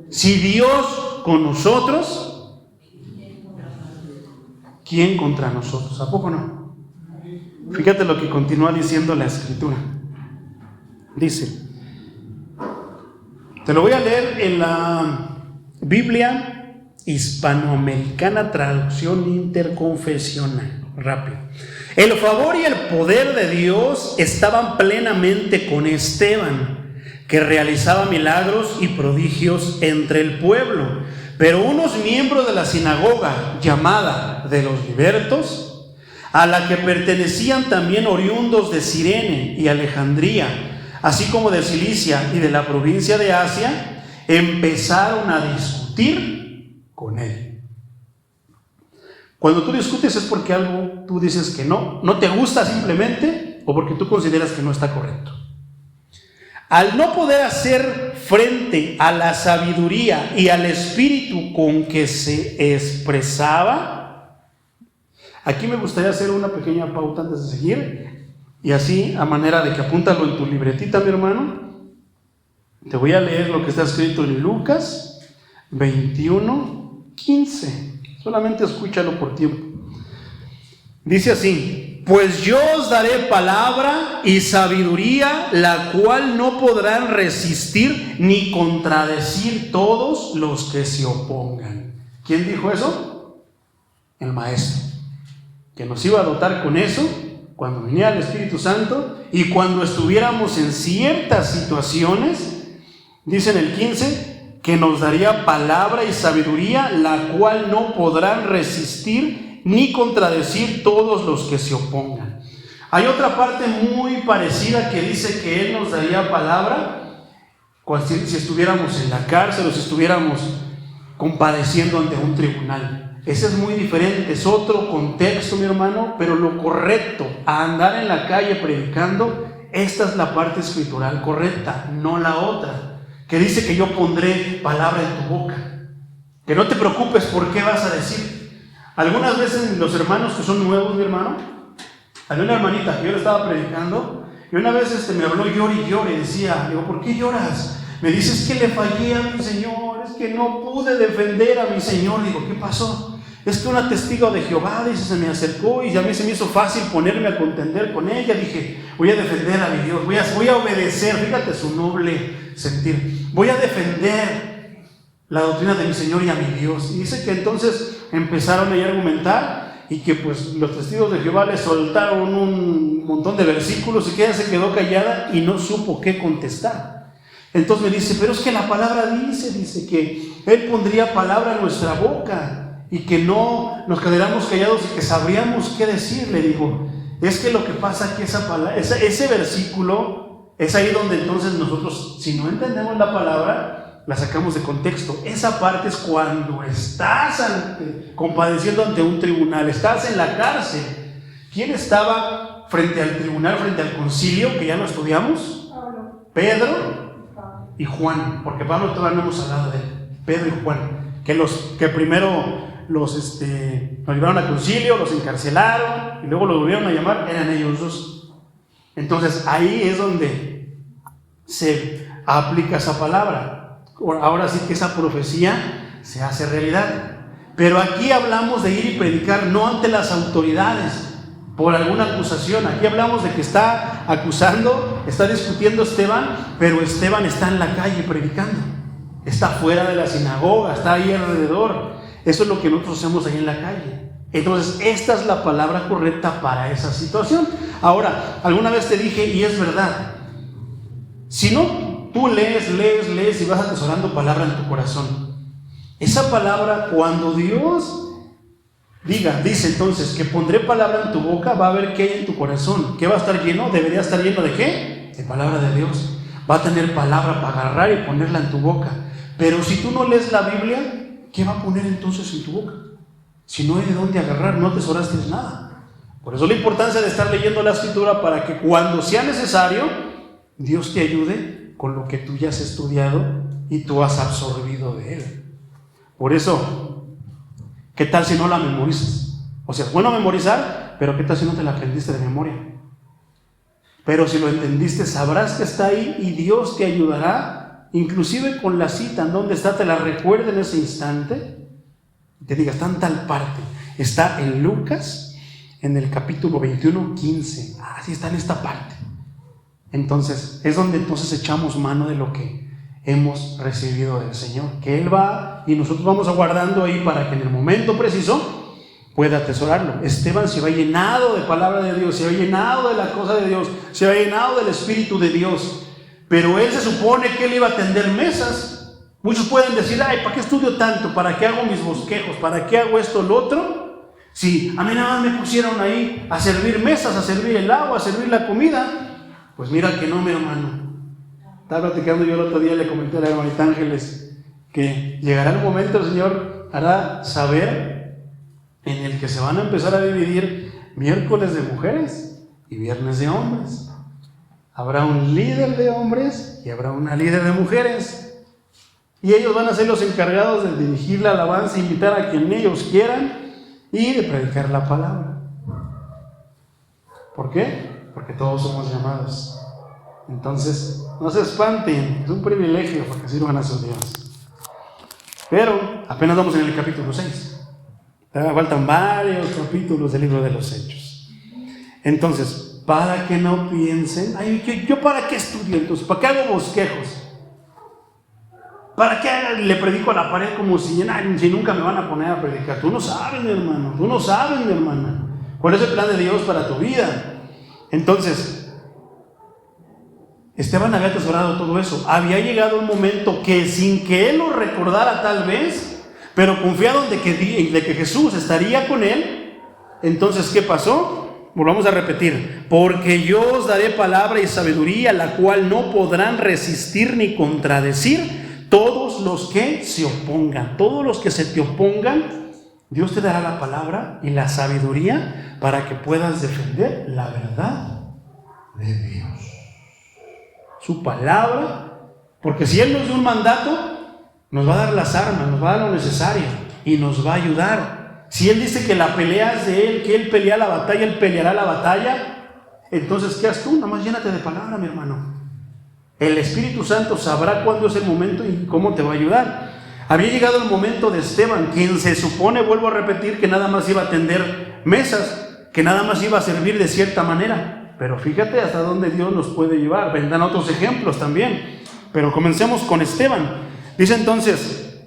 Si Dios con nosotros, ¿quién contra nosotros? ¿A poco no? Fíjate lo que continúa diciendo la Escritura. Dice, te lo voy a leer en la Biblia Hispanoamericana, traducción interconfesional. Rápido. El favor y el poder de Dios estaban plenamente con Esteban, que realizaba milagros y prodigios entre el pueblo. Pero unos miembros de la sinagoga llamada de los libertos, a la que pertenecían también oriundos de Cirene y Alejandría, así como de Cilicia y de la provincia de Asia, empezaron a discutir con él. Cuando tú discutes es porque algo tú dices que no te gusta simplemente, o porque tú consideras que no está correcto. Al no poder hacer frente a la sabiduría y al espíritu con que se expresaba, aquí me gustaría hacer una pequeña pauta antes de seguir, y así, a manera de que apúntalo en tu libretita, mi hermano, te voy a leer lo que está escrito en Lucas 21:15. Solamente escúchalo por tiempo. Dice así: pues yo os daré palabra y sabiduría, la cual no podrán resistir ni contradecir todos los que se opongan. ¿Quién dijo eso? El Maestro, que nos iba a dotar con eso cuando viniera el Espíritu Santo y cuando estuviéramos en ciertas situaciones. Dice en el 15 que nos daría palabra y sabiduría, la cual no podrán resistir ni contradecir todos los que se opongan. Hay otra parte muy parecida que dice que Él nos daría palabra si estuviéramos en la cárcel o si estuviéramos compadeciendo ante un tribunal. Ese es muy diferente, es otro contexto, mi hermano, pero lo correcto a andar en la calle predicando, esta es la parte escritural correcta, no la otra, que dice que yo pondré palabra en tu boca, que no te preocupes por qué vas a decir. Algunas veces los hermanos que son nuevos, mi hermano, había una hermanita que yo le estaba predicando y una vez me habló llore y llore y decía, digo, ¿por qué lloras? Me dice, es que le fallé a mi Señor, es que no pude defender a mi Señor. Digo, ¿qué pasó? Es que una testigo de Jehová, dice, se me acercó y a mí se me hizo fácil ponerme a contender con ella. Dije, voy a defender a mi Dios, voy a obedecer, fíjate su noble sentir, voy a defender la doctrina de mi Señor y a mi Dios. Y dice que entonces empezaron a argumentar y que pues los testigos de Jehová le soltaron un montón de versículos y que ella se quedó callada y no supo qué contestar. Entonces me dice, pero es que la palabra dice que Él pondría palabra en nuestra boca y que no nos quedáramos callados y que sabríamos qué decir. Le digo, es que lo que pasa es que ese versículo es ahí donde entonces nosotros, si no entendemos la palabra, la sacamos de contexto. Esa parte es cuando estás compadeciendo ante un tribunal, estás en la cárcel. ¿Quién estaba frente al tribunal, frente al concilio, que ya lo estudiamos? Pedro y Juan, porque Pablo todavía no hemos hablado de él. Pedro y Juan, que primero los llevaron al concilio, los encarcelaron y luego los volvieron a llamar, eran ellos dos. Entonces ahí es donde se aplica esa palabra. Ahora sí que esa profecía se hace realidad. Pero aquí hablamos de ir y predicar no ante las autoridades por alguna acusación. Aquí hablamos de que está acusando, está discutiendo Esteban, pero Esteban está en la calle predicando. Está fuera de la sinagoga, está ahí alrededor. Eso es lo que nosotros hacemos ahí en la calle. Entonces, esta es la palabra correcta para esa situación. Ahora, alguna vez te dije, y es verdad, si no, tú lees y vas atesorando palabra en tu corazón. Esa palabra, cuando Dios dice entonces que pondré palabra en tu boca, va a ver qué hay en tu corazón. ¿Qué va a estar lleno? Debería estar lleno ¿de qué? De palabra de Dios. Va a tener palabra para agarrar y ponerla en tu boca. Pero si tú no lees la Biblia, ¿qué va a poner entonces en tu boca? Si no hay de dónde agarrar, no atesoraste nada. Por eso la importancia de estar leyendo la Escritura, para que cuando sea necesario, Dios te ayude con lo que tú ya has estudiado y tú has absorbido de Él. Por eso, ¿qué tal si no la memorizas? O sea, es bueno memorizar, pero ¿qué tal si no te la aprendiste de memoria? Pero si lo entendiste, sabrás que está ahí y Dios te ayudará, inclusive con la cita en donde está, te la recuerda en ese instante. Te diga, está en tal parte. Está en Lucas, en el capítulo 21, 15. Así está en esta parte. Entonces, es donde entonces echamos mano de lo que hemos recibido del Señor, que Él va y nosotros vamos aguardando ahí para que en el momento preciso pueda atesorarlo. Esteban se va llenado de palabra de Dios, se va llenado de la cosa de Dios, se va llenado del Espíritu de Dios, pero él se supone que él iba a tender mesas. Muchos pueden decir, ay, ¿para qué estudio tanto? ¿Para qué hago mis bosquejos? ¿Para qué hago esto o lo otro? Si a mí nada más me pusieron ahí a servir mesas, a servir el agua, a servir la comida. Pues mira que no, mi hermano. Estaba platicando yo el otro día, le comenté a la hermanita Ángeles que llegará el momento, el Señor hará saber, en el que se van a empezar a dividir miércoles de mujeres y viernes de hombres. Habrá un líder de hombres y habrá una líder de mujeres. Y ellos van a ser los encargados de dirigir la alabanza, invitar a quien ellos quieran y de predicar la palabra. ¿Por qué? Porque todos somos llamados. Entonces, no se espanten, es un privilegio para que sirvan a su Dios. Pero apenas vamos en el capítulo 6. Faltan varios capítulos del libro de los Hechos. Entonces, para que no piensen, ay, ¿yo para qué estudio entonces? ¿Para qué hago bosquejos? ¿Para qué le predico a la pared como si nunca me van a poner a predicar? Tú no sabes, mi hermano, tú no sabes, mi hermana, cuál es el plan de Dios para tu vida. Entonces, Esteban había atesorado todo eso. Había llegado un momento que sin que él lo recordara tal vez, pero confiado de que Jesús estaría con él. Entonces, ¿qué pasó? Volvamos a repetir. Porque yo os daré palabra y sabiduría, la cual no podrán resistir ni contradecir todos los que se opongan. Todos los que se te opongan, Dios te dará la palabra y la sabiduría para que puedas defender la verdad de Dios. Su palabra, porque si Él nos dio un mandato, nos va a dar las armas, nos va a dar lo necesario y nos va a ayudar. Si Él dice que la pelea es de Él, que Él pelea la batalla, Él peleará la batalla, entonces ¿qué haces tú? Nada más llénate de palabra, mi hermano. El Espíritu Santo sabrá cuándo es el momento y cómo te va a ayudar. Había llegado el momento de Esteban, quien se supone, vuelvo a repetir, que nada más iba a tender mesas, que nada más iba a servir de cierta manera. Pero fíjate hasta dónde Dios nos puede llevar. Vendrán otros ejemplos también. Pero comencemos con Esteban. Dice entonces,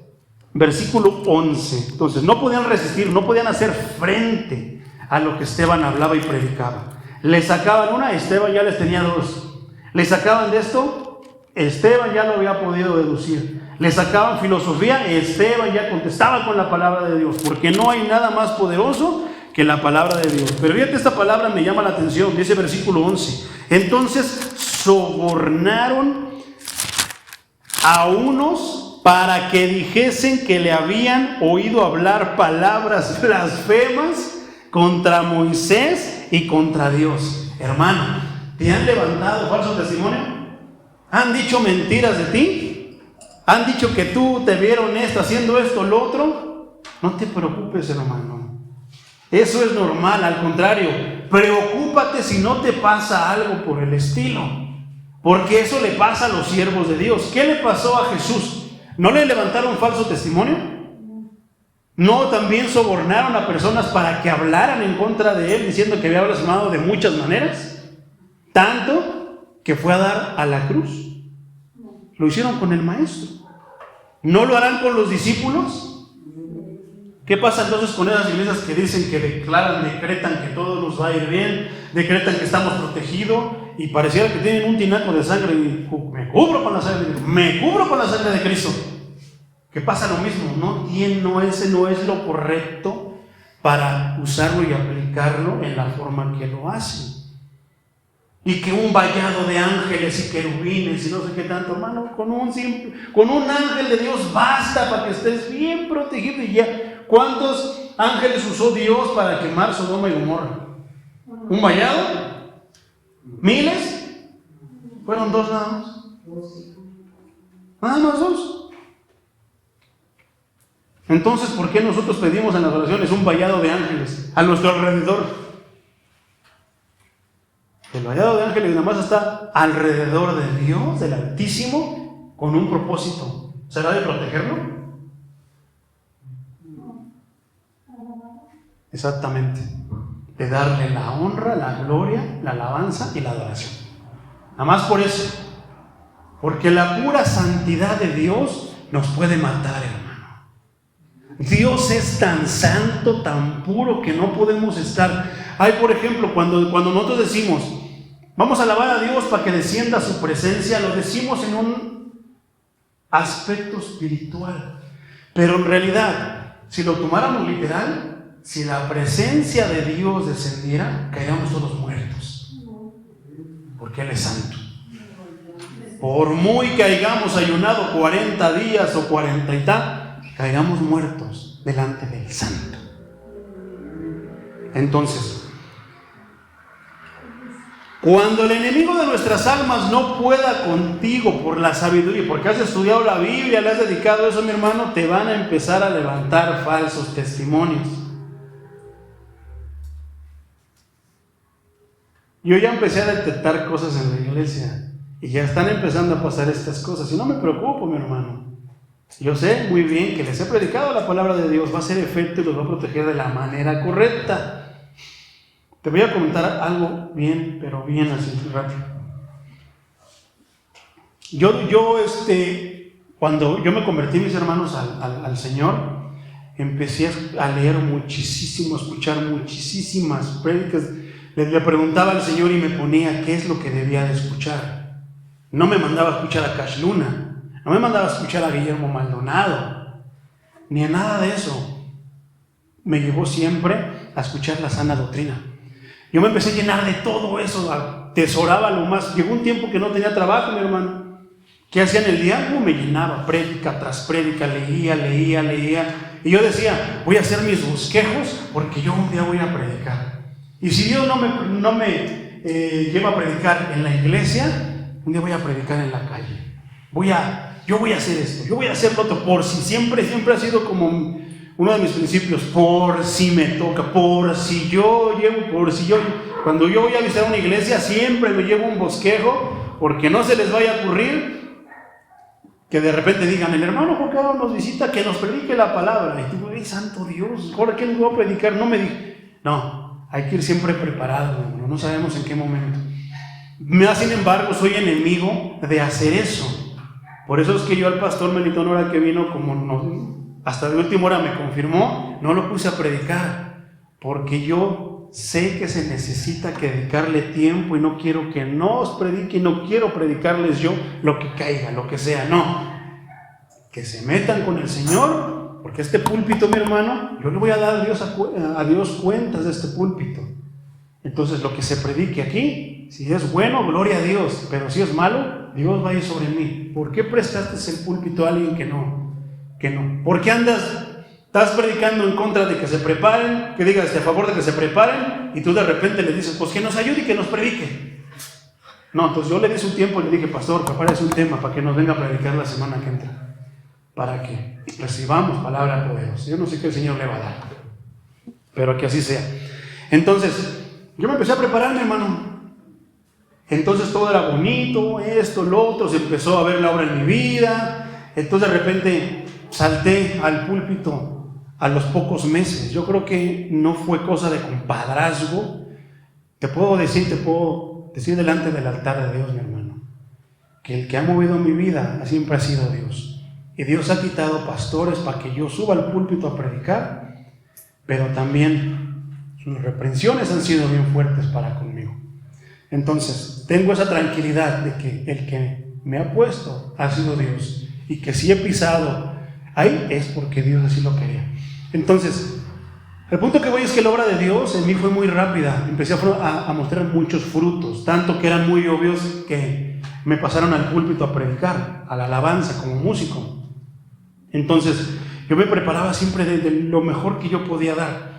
versículo 11. Entonces, no podían resistir, no podían hacer frente a lo que Esteban hablaba y predicaba. Le sacaban una, Esteban ya les tenía dos. Le sacaban de esto, Esteban ya lo había podido deducir. Le sacaban filosofía, Esteban ya contestaba con la palabra de Dios, porque no hay nada más poderoso que la palabra de Dios. Pero fíjate, esta palabra me llama la atención, dice versículo 11. Entonces sobornaron a unos para que dijesen que le habían oído hablar palabras blasfemas contra Moisés y contra Dios. Hermano, ¿te han levantado falso testimonio? ¿Han dicho mentiras de ti? ¿Han dicho que tú te vieron haciendo esto o lo otro? No te preocupes, hermano. Eso es normal, al contrario, preocúpate si no te pasa algo por el estilo, porque eso le pasa a los siervos de Dios. ¿Qué le pasó a Jesús? ¿No le levantaron falso testimonio? ¿No también sobornaron a personas para que hablaran en contra de él, diciendo que había blasfemado de muchas maneras? Tanto que fue a dar a la cruz. Lo hicieron con el maestro. ¿No lo harán con los discípulos? ¿Qué pasa entonces con esas iglesias que dicen, que declaran, decretan que todo nos va a ir bien, decretan que estamos protegidos y pareciera que tienen un tinaco de sangre y me cubro con la sangre de Cristo? Que pasa lo mismo, ese no es lo correcto para usarlo y aplicarlo en la forma que lo hacen. Y que un vallado de ángeles y querubines y no sé qué tanto, hermano, con un ángel de Dios basta para que estés bien protegido y ya. ¿Cuántos ángeles usó Dios para quemar Sodoma y Gomorra? ¿Un vallado? ¿Miles? ¿Fueron 2 nada más? Nada más 2. Entonces, ¿por qué nosotros pedimos en las oraciones un vallado de ángeles a nuestro alrededor? El vallado de ángeles nada más está alrededor de Dios, del Altísimo, con un propósito. ¿Será de protegerlo? Exactamente. De darle la honra, la gloria, la alabanza y la adoración. Nada más por eso. Porque la pura santidad de Dios nos puede matar, hermano. Dios es tan santo, tan puro, que no podemos estar. Hay, por ejemplo, cuando nosotros decimos, vamos a alabar a Dios para que descienda su presencia, lo decimos en un aspecto espiritual. Pero en realidad, si lo tomáramos literal, si la presencia de Dios descendiera, caeríamos todos muertos. Porque Él es santo. Por muy que hayamos ayunado 40 días o 40 y tal, caeríamos muertos delante del santo. Entonces, cuando el enemigo de nuestras almas no pueda contigo por la sabiduría, porque has estudiado la Biblia, le has dedicado eso, mi hermano, te van a empezar a levantar falsos testimonios. Yo ya empecé a detectar cosas en la iglesia y ya están empezando a pasar estas cosas y no me preocupo, mi hermano. Yo sé muy bien que les he predicado la palabra de Dios, va a hacer efecto y los va a proteger de la manera correcta. Te voy a comentar algo bien, pero bien así, rápido. Cuando yo me convertí, mis hermanos, al Señor, empecé a leer muchísimo, a escuchar muchísimas prédicas. Le preguntaba al Señor y me ponía qué es lo que debía de escuchar. No me mandaba a escuchar a Cash Luna, no me mandaba a escuchar a Guillermo Maldonado, ni a nada de eso. Me llevó siempre a escuchar la sana doctrina. Yo me empecé a llenar de todo eso, atesoraba lo más. Llegó un tiempo que no tenía trabajo, mi hermano. ¿Qué hacía en el día? Me llenaba, prédica tras prédica, leía. Y yo decía, voy a hacer mis bosquejos porque yo un día voy a predicar. Y si Dios no me lleva a predicar en la iglesia, un día voy a predicar en la calle. Yo voy a hacer esto, yo voy a hacer lo otro, por si siempre ha sido como uno de mis principios, por si me toca, cuando yo voy a visitar una iglesia, siempre me llevo un bosquejo, porque no se les vaya a ocurrir que de repente digan, el hermano Juan Carlos nos visita, que nos predique la palabra. Y digo, santo Dios, ¿ahora qué les voy a predicar? No, hay que ir siempre preparado, no sabemos en qué momento. Sin embargo, soy enemigo de hacer eso. Por eso es que yo al pastor Melitón, ahora que vino, hasta de última hora me confirmó, no lo puse a predicar, porque yo sé que se necesita que dedicarle tiempo y no quiero que nos predique, no quiero predicarles yo lo que caiga, lo que sea, no. Que se metan con el Señor. Porque este púlpito, mi hermano, yo le voy a dar a Dios cuentas de este púlpito. Entonces, lo que se predique aquí, si es bueno, gloria a Dios. Pero si es malo, Dios va a ir sobre mí. ¿Por qué prestaste el púlpito a alguien que no? ¿Por qué estás predicando en contra de que se preparen, que digas a favor de que se preparen, y tú de repente le dices, pues que nos ayude y que nos predique? No, entonces yo le di un tiempo y le dije, pastor, prepárese un tema para que nos venga a predicar la semana que entra, para que recibamos palabra poderosa. Yo no sé qué el Señor le va a dar, pero que así sea. Entonces, yo me empecé a preparar, mi hermano. Entonces todo era bonito, esto, lo otro, se empezó a ver la obra en mi vida. Entonces de repente salté al púlpito a los pocos meses. Yo creo que no fue cosa de compadrazgo. Te puedo decir delante del altar de Dios, mi hermano, que el que ha movido mi vida siempre ha sido Dios. Y Dios ha quitado pastores para que yo suba al púlpito a predicar, pero también sus reprensiones han sido bien fuertes para conmigo. Entonces, tengo esa tranquilidad de que el que me ha puesto ha sido Dios, y que si he pisado ahí es porque Dios así lo quería. Entonces, el punto que voy es que la obra de Dios en mí fue muy rápida. Empecé a mostrar muchos frutos, tanto que eran muy obvios que me pasaron al púlpito a predicar, a la alabanza como músico. Entonces, yo me preparaba siempre de lo mejor que yo podía dar.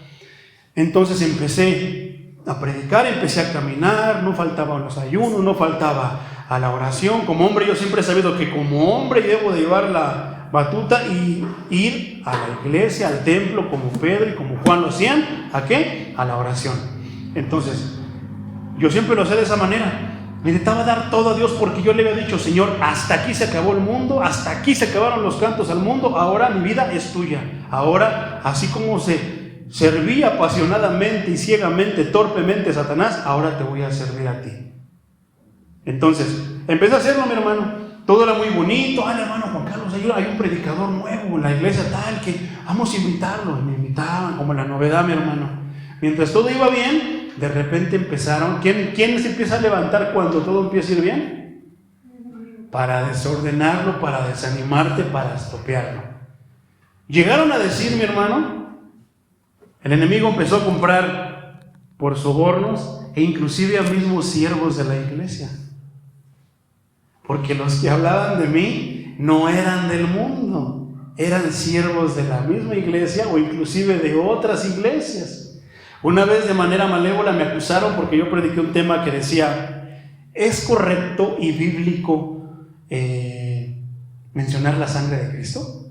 Entonces empecé a predicar, empecé a caminar, no faltaba a los ayunos, no faltaba a la oración. Como hombre, yo siempre he sabido que como hombre debo de llevar la batuta y ir a la iglesia, al templo, como Pedro y como Juan lo hacían. ¿A qué? A la oración. Entonces, yo siempre lo hacía de esa manera. Necesitaba dar todo a Dios porque yo le había dicho: Señor, hasta aquí se acabó el mundo, hasta aquí se acabaron los cantos al mundo, ahora mi vida es tuya. Ahora, así como se servía apasionadamente y ciegamente, torpemente a Satanás, ahora te voy a servir a ti. Entonces, empecé a hacerlo, mi hermano. Todo era muy bonito. Ay, hermano Juan Carlos, hay un predicador nuevo en la iglesia tal, que vamos a invitarlo. Y me invitaban como la novedad, mi hermano. Mientras todo iba bien, de repente empezaron. ¿Quién se empieza a levantar cuando todo empieza a ir bien? Para desordenarlo, para desanimarte, para estropearlo. Llegaron a decir, mi hermano, el enemigo empezó a comprar por sobornos e inclusive a mismos siervos de la iglesia. Porque los que hablaban de mí no eran del mundo, eran siervos de la misma iglesia o inclusive de otras iglesias. Una vez de manera malévola me acusaron porque yo prediqué un tema que decía: ¿es correcto y bíblico mencionar la sangre de Cristo?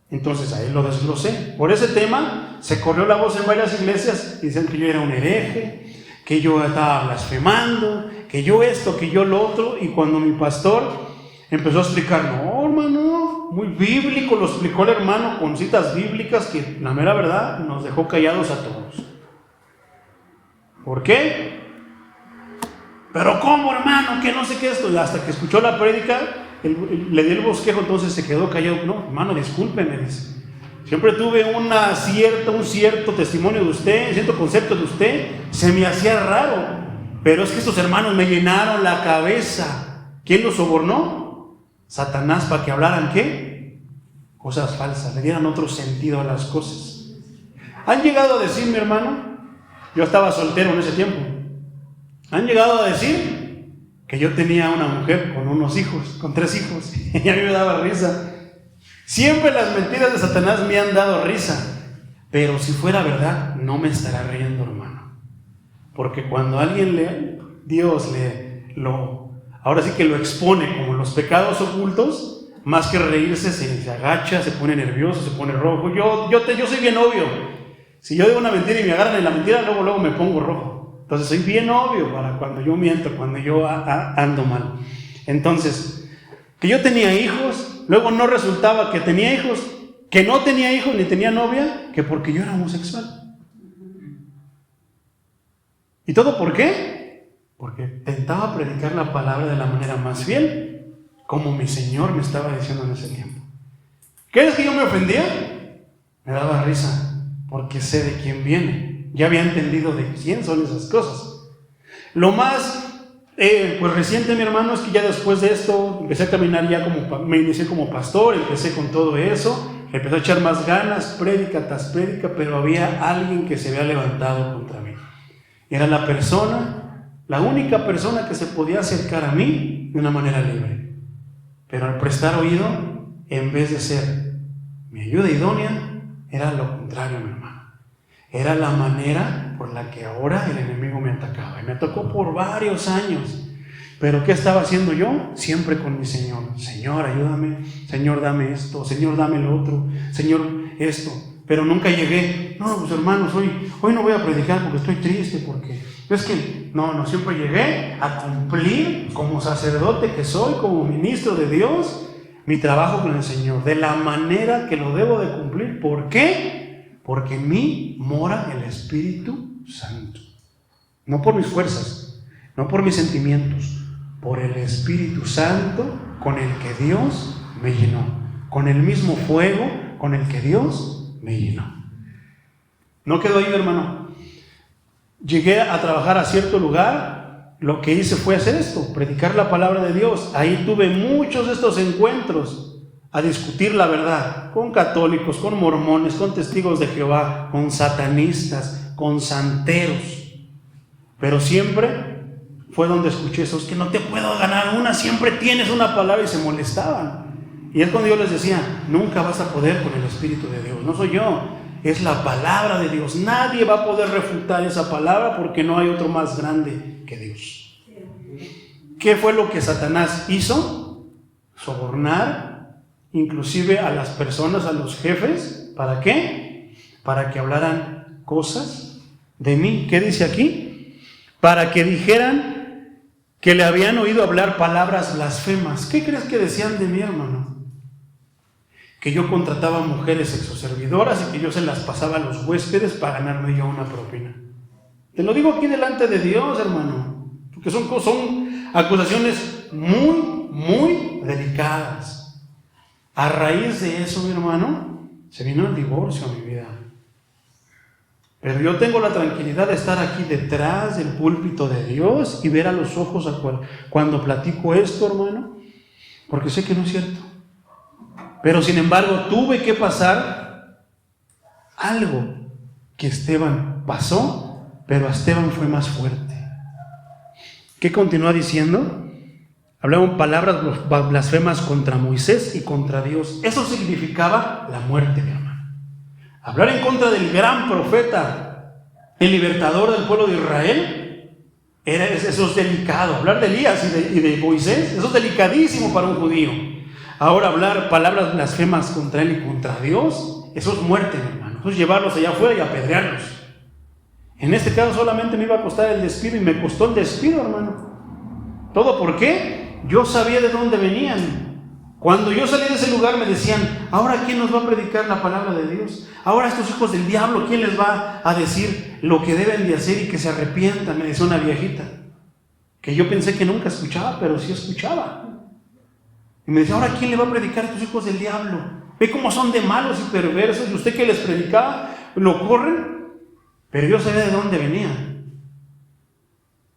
Entonces ahí lo desglosé. Por ese tema se corrió la voz en varias iglesias y decían que yo era un hereje, que yo estaba blasfemando, que yo esto, que yo lo otro. Y cuando mi pastor empezó a explicar: no, hermano, muy bíblico, lo explicó el hermano con citas bíblicas que la mera verdad nos dejó callados a todos. ¿Por qué? Pero ¿cómo, hermano? Que no sé qué esto. Y hasta que escuchó la prédica, le di el bosquejo, entonces se quedó callado. No, hermano, discúlpeme, dice. Siempre tuve un cierto testimonio de usted, cierto concepto de usted. Se me hacía raro. Pero es que estos hermanos me llenaron la cabeza. ¿Quién los sobornó? Satanás, para que hablaran ¿qué? Cosas falsas, le dieran otro sentido a las cosas. Han llegado a decir, mi hermano, yo estaba soltero en ese tiempo, han llegado a decir que yo tenía una mujer con unos hijos, con 3 hijos, y a mí me daba risa. Siempre las mentiras de Satanás me han dado risa, pero si fuera verdad, no me estará riendo, hermano. Porque cuando alguien Dios ahora sí que lo expone como los pecados ocultos, más que reírse, se agacha, se pone nervioso, se pone rojo. Yo soy bien obvio. Si yo digo una mentira y me agarran en la mentira, luego me pongo rojo. Entonces soy bien obvio para cuando yo miento, cuando yo ando mal. Entonces, que yo tenía hijos, luego no resultaba que tenía hijos, que no tenía hijos ni tenía novia, que porque yo era homosexual. ¿Y todo por qué? Porque tentaba predicar la palabra de la manera más fiel, como mi Señor me estaba diciendo en ese tiempo. ¿Crees que yo me ofendía? Me daba risa, porque sé de quién viene. Ya había entendido de quién son esas cosas. Lo más pues reciente, mi hermano, es que ya después de esto empecé a caminar me inicié como pastor, empecé con todo eso, empecé a echar más ganas, prédica tras prédica, pero había alguien que se había levantado contra mí. Era la única persona que se podía acercar a mí de una manera libre. Pero al prestar oído, en vez de ser mi ayuda idónea, era lo contrario, mi hermano. Era la manera por la que ahora el enemigo me atacaba. Y me atacó por varios años. Pero ¿qué estaba haciendo yo? Siempre con mi Señor. Señor, ayúdame. Señor, dame esto. Señor, dame lo otro. Señor, esto. Pero nunca llegué. No, pues hermanos, hoy no voy a predicar porque estoy triste, porque es que no, siempre llegué a cumplir como sacerdote que soy, como ministro de Dios, mi trabajo con el Señor, de la manera que lo debo de cumplir. ¿Por qué? Porque en mí mora el Espíritu Santo. No por mis fuerzas, no por mis sentimientos, por el Espíritu Santo con el que Dios me llenó, con el mismo fuego con el que Dios me llenó. No quedó ahí, mi hermano. Llegué a trabajar a cierto lugar, lo que hice fue hacer esto, predicar la palabra de Dios. Ahí tuve muchos de estos encuentros a discutir la verdad, con católicos, con mormones, con testigos de Jehová, con satanistas, con santeros. Pero siempre fue donde escuché eso, es que no te puedo ganar una, siempre tienes una palabra, y se molestaban. Y es cuando yo les decía, nunca vas a poder con el Espíritu de Dios, no soy yo, es la palabra de Dios. Nadie va a poder refutar esa palabra porque no hay otro más grande que Dios. ¿Qué fue lo que Satanás hizo? Sobornar, inclusive a las personas, a los jefes. ¿Para qué? Para que hablaran cosas de mí. ¿Qué dice aquí? Para que dijeran que le habían oído hablar palabras blasfemas. ¿Qué crees que decían de mí, hermano? Que yo contrataba mujeres sexoservidoras y que yo se las pasaba a los huéspedes para ganarme yo una propina. Te lo digo aquí delante de Dios, hermano, porque son acusaciones muy delicadas. A raíz de eso, mi hermano, se vino el divorcio a mi vida. Pero yo tengo la tranquilidad de estar aquí detrás del púlpito de Dios y ver a los ojos cuando platico esto, hermano, porque sé que no es cierto. Pero sin embargo tuve que pasar algo que Esteban pasó, pero a Esteban fue más fuerte. ¿Qué continúa diciendo? Hablaban palabras blasfemas contra Moisés y contra Dios. Eso significaba la muerte, mi hermano. Hablar en contra del gran profeta, el libertador del pueblo de Israel, eso es delicado. Hablar de Elías y de Moisés, eso es delicadísimo para un judío. Ahora hablar palabras blasfemas contra él y contra Dios, eso es muerte, mi hermano. Eso es llevarlos allá afuera y apedrearlos. En este caso solamente me iba a costar el despido y me costó el despido, hermano. ¿Todo por qué? Yo sabía de dónde venían. Cuando yo salí de ese lugar me decían, ahora ¿quién nos va a predicar la palabra de Dios? Ahora estos hijos del diablo, ¿quién les va a decir lo que deben de hacer y que se arrepientan? Me decía una viejita, que yo pensé que nunca escuchaba, pero sí escuchaba. Y me decía, ahora ¿quién le va a predicar a estos hijos del diablo? Ve cómo son de malos y perversos, y usted que les predicaba, lo corren. Pero yo sabía de dónde venían.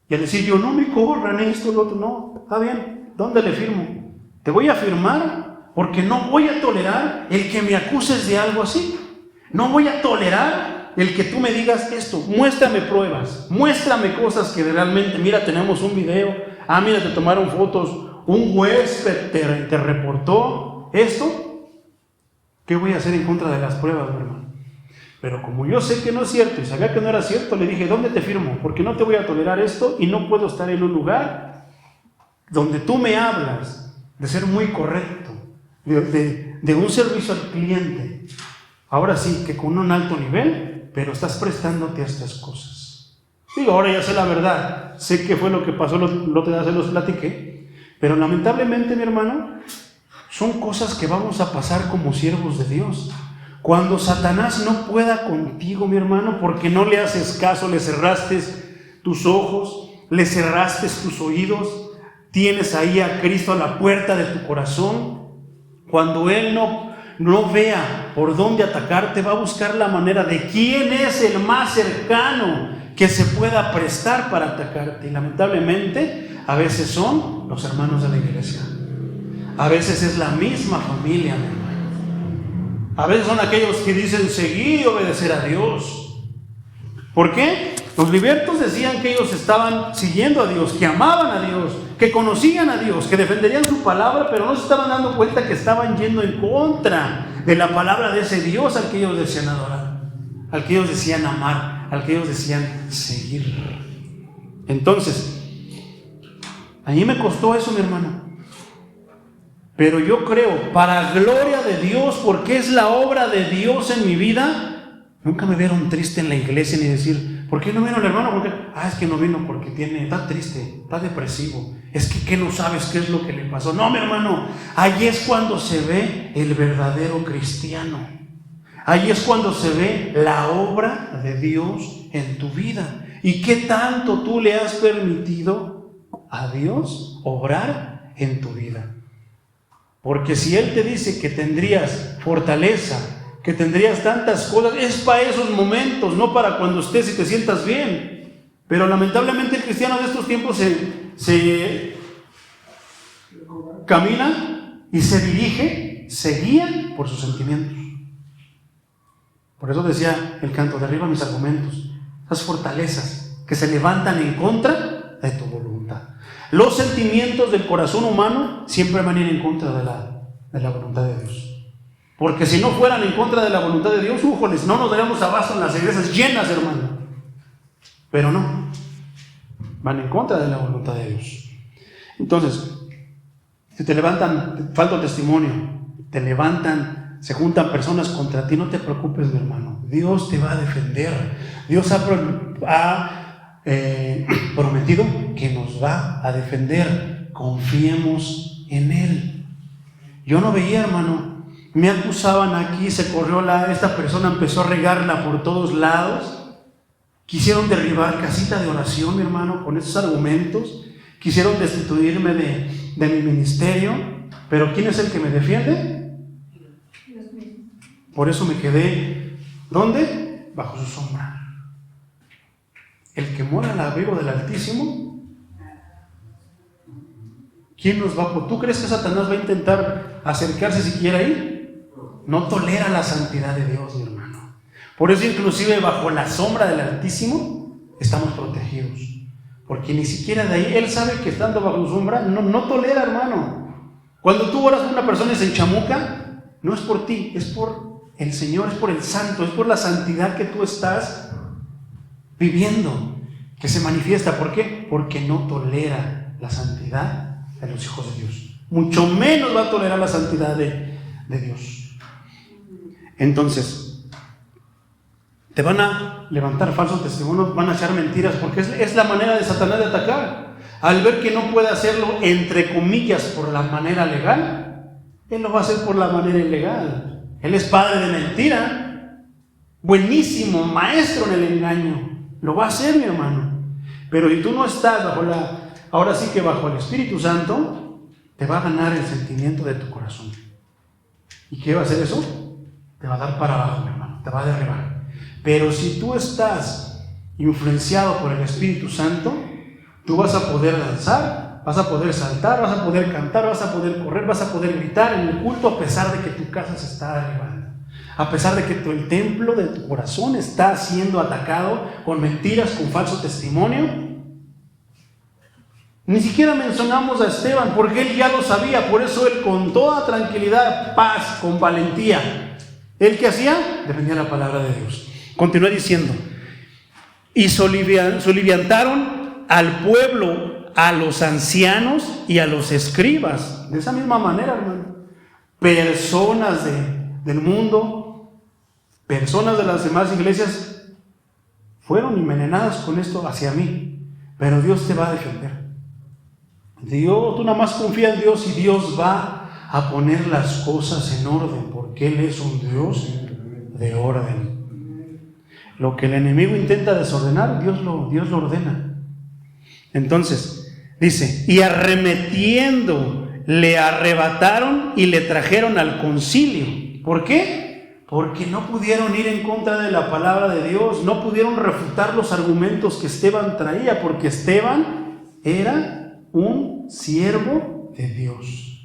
Y al decir yo, no me corran esto, lo otro, no, está bien, ¿dónde le firmo? Te voy a firmar porque no voy a tolerar el que me acuses de algo así. No voy a tolerar el que tú me digas esto. Muéstrame pruebas, muéstrame cosas que realmente, mira, tenemos un video, mira, te tomaron fotos, un huésped te reportó esto. ¿Qué voy a hacer en contra de las pruebas, hermano? Pero como yo sé que no es cierto y sabía que no era cierto, le dije, ¿dónde te firmo? Porque no te voy a tolerar esto y no puedo estar en un lugar donde tú me hablas de ser muy correcto, de un servicio al cliente. Ahora sí, que con un alto nivel, pero estás prestándote a estas cosas. Digo, ahora ya sé la verdad, sé qué fue lo que pasó, lo otro día se los platiqué. Pero lamentablemente, mi hermano, son cosas que vamos a pasar como siervos de Dios. Cuando Satanás no pueda contigo, mi hermano, porque no le haces caso, le cerraste tus ojos, le cerraste tus oídos, tienes ahí a Cristo a la puerta de tu corazón. Cuando Él no vea por dónde atacarte, va a buscar la manera de quién es el más cercano que se pueda prestar para atacarte. Y lamentablemente, a veces son los hermanos de la iglesia. A veces es la misma familia, mi hermano. A veces son aquellos que dicen seguir y obedecer a Dios. ¿Por qué? Los libertos decían que ellos estaban siguiendo a Dios, que amaban a Dios, que conocían a Dios, que defenderían su palabra, pero no se estaban dando cuenta que estaban yendo en contra de la palabra de ese Dios al que ellos decían adorar, al que ellos decían amar, al que ellos decían seguir. Entonces, a mí me costó eso, mi hermano. Pero yo creo, para gloria de Dios, porque es la obra de Dios en mi vida, nunca me vieron triste en la iglesia ni decir, ¿por qué no vino el hermano? Porque, es que no vino porque está triste, está depresivo. Es que no sabes qué es lo que le pasó. No, mi hermano, ahí es cuando se ve el verdadero cristiano. Ahí es cuando se ve la obra de Dios en tu vida. ¿Y qué tanto tú le has permitido a Dios obrar en tu vida? Porque si Él te dice que tendrías fortaleza, que tendrías tantas cosas. Es para esos momentos, no para cuando estés y te sientas bien. Pero lamentablemente el cristiano de estos tiempos se camina y se dirige, se guía por sus sentimientos. Por eso decía el canto: derriba mis argumentos, esas fortalezas que se levantan en contra de tu voluntad. Los sentimientos del corazón humano siempre van a ir en contra de la voluntad de Dios. Porque si no fueran en contra de la voluntad de Dios, újoles, no nos daríamos abasto en las iglesias llenas, hermano. Pero no, van en contra de la voluntad de Dios. Entonces, si te levantan, falta testimonio, te levantan, se juntan personas contra ti, no te preocupes, mi hermano. Dios te va a defender. Dios ha prometido que nos va a defender. Confiemos en Él. Yo no veía, hermano. Me acusaban aquí, se corrió esta persona empezó a regarla por todos lados. Quisieron derribar casita de oración, mi hermano, con esos argumentos. Quisieron destituirme de mi ministerio. Pero ¿quién es el que me defiende? Por eso me quedé, ¿dónde? Bajo su sombra. El que mora al abrigo del Altísimo, ¿quién nos va a... ¿Tú crees que Satanás va a intentar acercarse siquiera ahí? No tolera la santidad de Dios, mi hermano. Por eso inclusive bajo la sombra del Altísimo estamos protegidos. Porque ni siquiera de ahí, Él sabe que estando bajo su sombra no tolera, hermano. Cuando tú oras por una persona y se enchamuca, no es por ti, es por el Señor, es por el Santo, es por la santidad que tú estás viviendo, que se manifiesta. ¿Por qué? Porque no tolera la santidad de los hijos de Dios. Mucho menos va a tolerar la santidad de Dios. Entonces, te van a levantar falsos testimonios, van a echar mentiras, porque es la manera de Satanás de atacar. Al ver que no puede hacerlo, entre comillas, por la manera legal, él lo va a hacer por la manera ilegal. Él es padre de mentira, buenísimo, maestro en el engaño. Lo va a hacer, mi hermano. Pero si tú no estás ahora sí que bajo el Espíritu Santo, te va a ganar el sentimiento de tu corazón. ¿Y qué va a hacer eso? Te va a dar para abajo, mi hermano, te va a derribar. Pero si tú estás influenciado por el Espíritu Santo, tú vas a poder danzar, vas a poder saltar, vas a poder cantar, vas a poder correr, vas a poder gritar en el culto, a pesar de que tu casa se está derribando, a pesar de que el templo de tu corazón está siendo atacado con mentiras, con falso testimonio. Ni siquiera mencionamos a Esteban, porque él ya lo sabía. Por eso él, con toda tranquilidad, paz, con valentía, ¿él qué hacía? Defendía la palabra de Dios. Continúa diciendo: y soliviantaron al pueblo, a los ancianos y a los escribas. De esa misma manera, hermano, personas del mundo, personas de las demás iglesias fueron envenenadas con esto hacia mí. Pero Dios te va a defender. Dios, tú nada más confía en Dios y Dios va a poner las cosas en orden, porque Él es un Dios de orden. Lo que el enemigo intenta desordenar, Dios lo ordena. Entonces, dice: y arremetiendo, le arrebataron y le trajeron al concilio. ¿Por qué? Porque no pudieron ir en contra de la palabra de Dios, no pudieron refutar los argumentos que Esteban traía, porque Esteban era un siervo de Dios.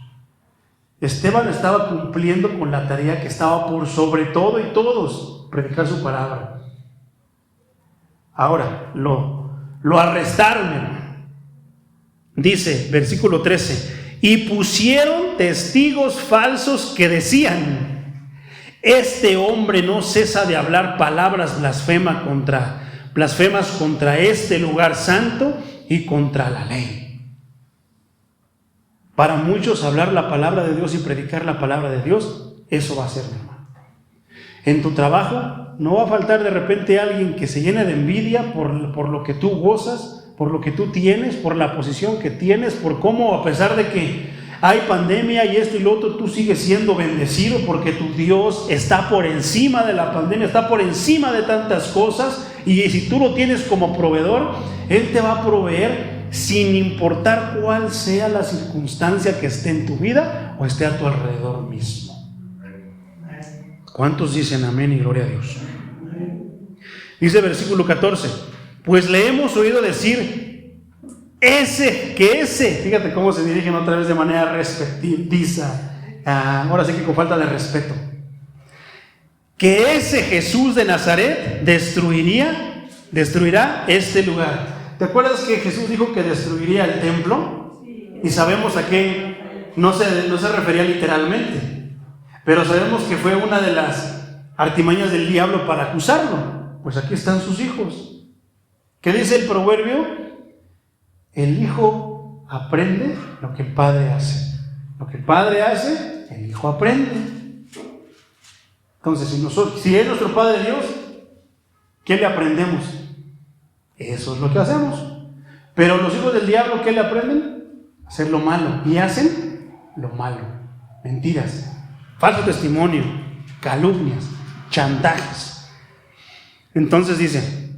Esteban estaba cumpliendo con la tarea que estaba por sobre todo y todos, predicar su palabra. Ahora, lo arrestaron, hermano. Dice, versículo 13: y pusieron testigos falsos que decían: este hombre no cesa de hablar palabras blasfemas contra este lugar santo y contra la ley. Para muchos, hablar la palabra de Dios y predicar la palabra de Dios, eso va a ser, mi hermano. En tu trabajo no va a faltar de repente alguien que se llene de envidia por lo que tú gozas, por lo que tú tienes, por la posición que tienes, por cómo, a pesar de que hay pandemia y esto y lo otro, tú sigues siendo bendecido, porque tu Dios está por encima de la pandemia, está por encima de tantas cosas. Y si tú lo tienes como proveedor, Él te va a proveer sin importar cuál sea la circunstancia que esté en tu vida o esté a tu alrededor mismo. ¿Cuántos dicen amén y gloria a Dios? Dice versículo 14, pues le hemos oído decir ese, fíjate cómo se dirigen otra vez de manera respectiviza, ahora sí que con falta de respeto, que ese Jesús de Nazaret destruirá este lugar. ¿Te acuerdas que Jesús dijo que destruiría el templo? Y sabemos a qué no se refería literalmente, pero sabemos que fue una de las artimañas del diablo para acusarlo. Pues aquí están sus hijos. ¿Qué dice el proverbio? El hijo aprende lo que el padre hace. Lo que el padre hace, el hijo aprende. Entonces, si es nuestro Padre Dios, ¿qué le aprendemos? Eso es lo que hacemos. Pero los hijos del diablo, ¿qué le aprenden? Hacer lo malo. Y hacen lo malo. Mentiras, falso testimonio, calumnias, chantajes. Entonces dice,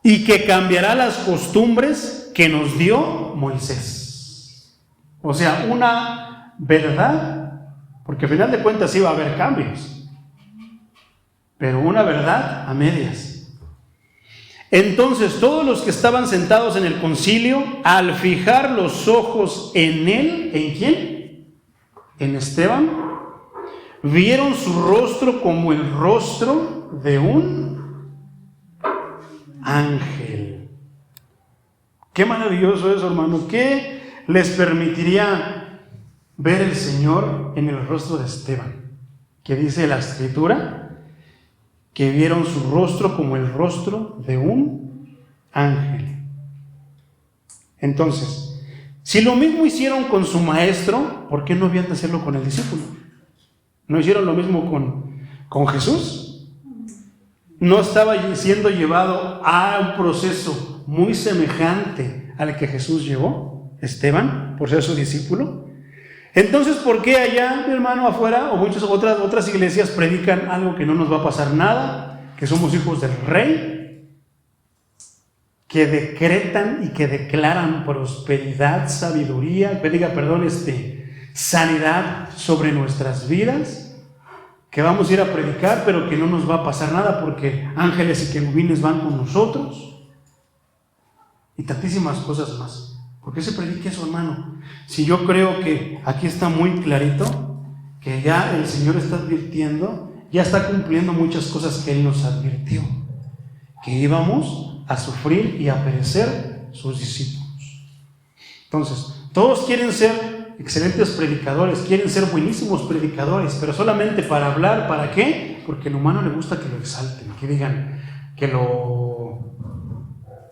y que cambiará las costumbres que nos dio Moisés. O sea, una verdad, porque al final de cuentas sí va a haber cambios, pero una verdad a medias. Entonces todos los que estaban sentados en el concilio, al fijar los ojos en él, ¿en quién? En Esteban, vieron su rostro como el rostro de un ángel. Qué maravilloso eso, hermano. ¿Qué les permitiría ver el Señor en el rostro de Esteban? Que dice la Escritura que vieron su rostro como el rostro de un ángel. Entonces, si lo mismo hicieron con su maestro, ¿por qué no habían de hacerlo con el discípulo? ¿No hicieron lo mismo con Jesús? ¿No estaba siendo llevado a un proceso muy semejante al que Jesús llevó, Esteban, por ser su discípulo? Entonces, ¿por qué allá, mi hermano, afuera, o muchas otras iglesias predican algo que no nos va a pasar nada, que somos hijos del Rey, que decretan y que declaran prosperidad, sabiduría, sanidad sobre nuestras vidas? Que vamos a ir a predicar, pero que no nos va a pasar nada porque ángeles y querubines van con nosotros. Y tantísimas cosas más. ¿Por qué se predica eso, hermano? Si yo creo que aquí está muy clarito, que ya el Señor está advirtiendo, ya está cumpliendo muchas cosas que Él nos advirtió. Que íbamos a sufrir y a perecer sus discípulos. Entonces, todos quieren ser excelentes predicadores, quieren ser buenísimos predicadores, pero solamente para hablar, ¿para qué? Porque al humano le gusta que lo exalten, que digan, que lo...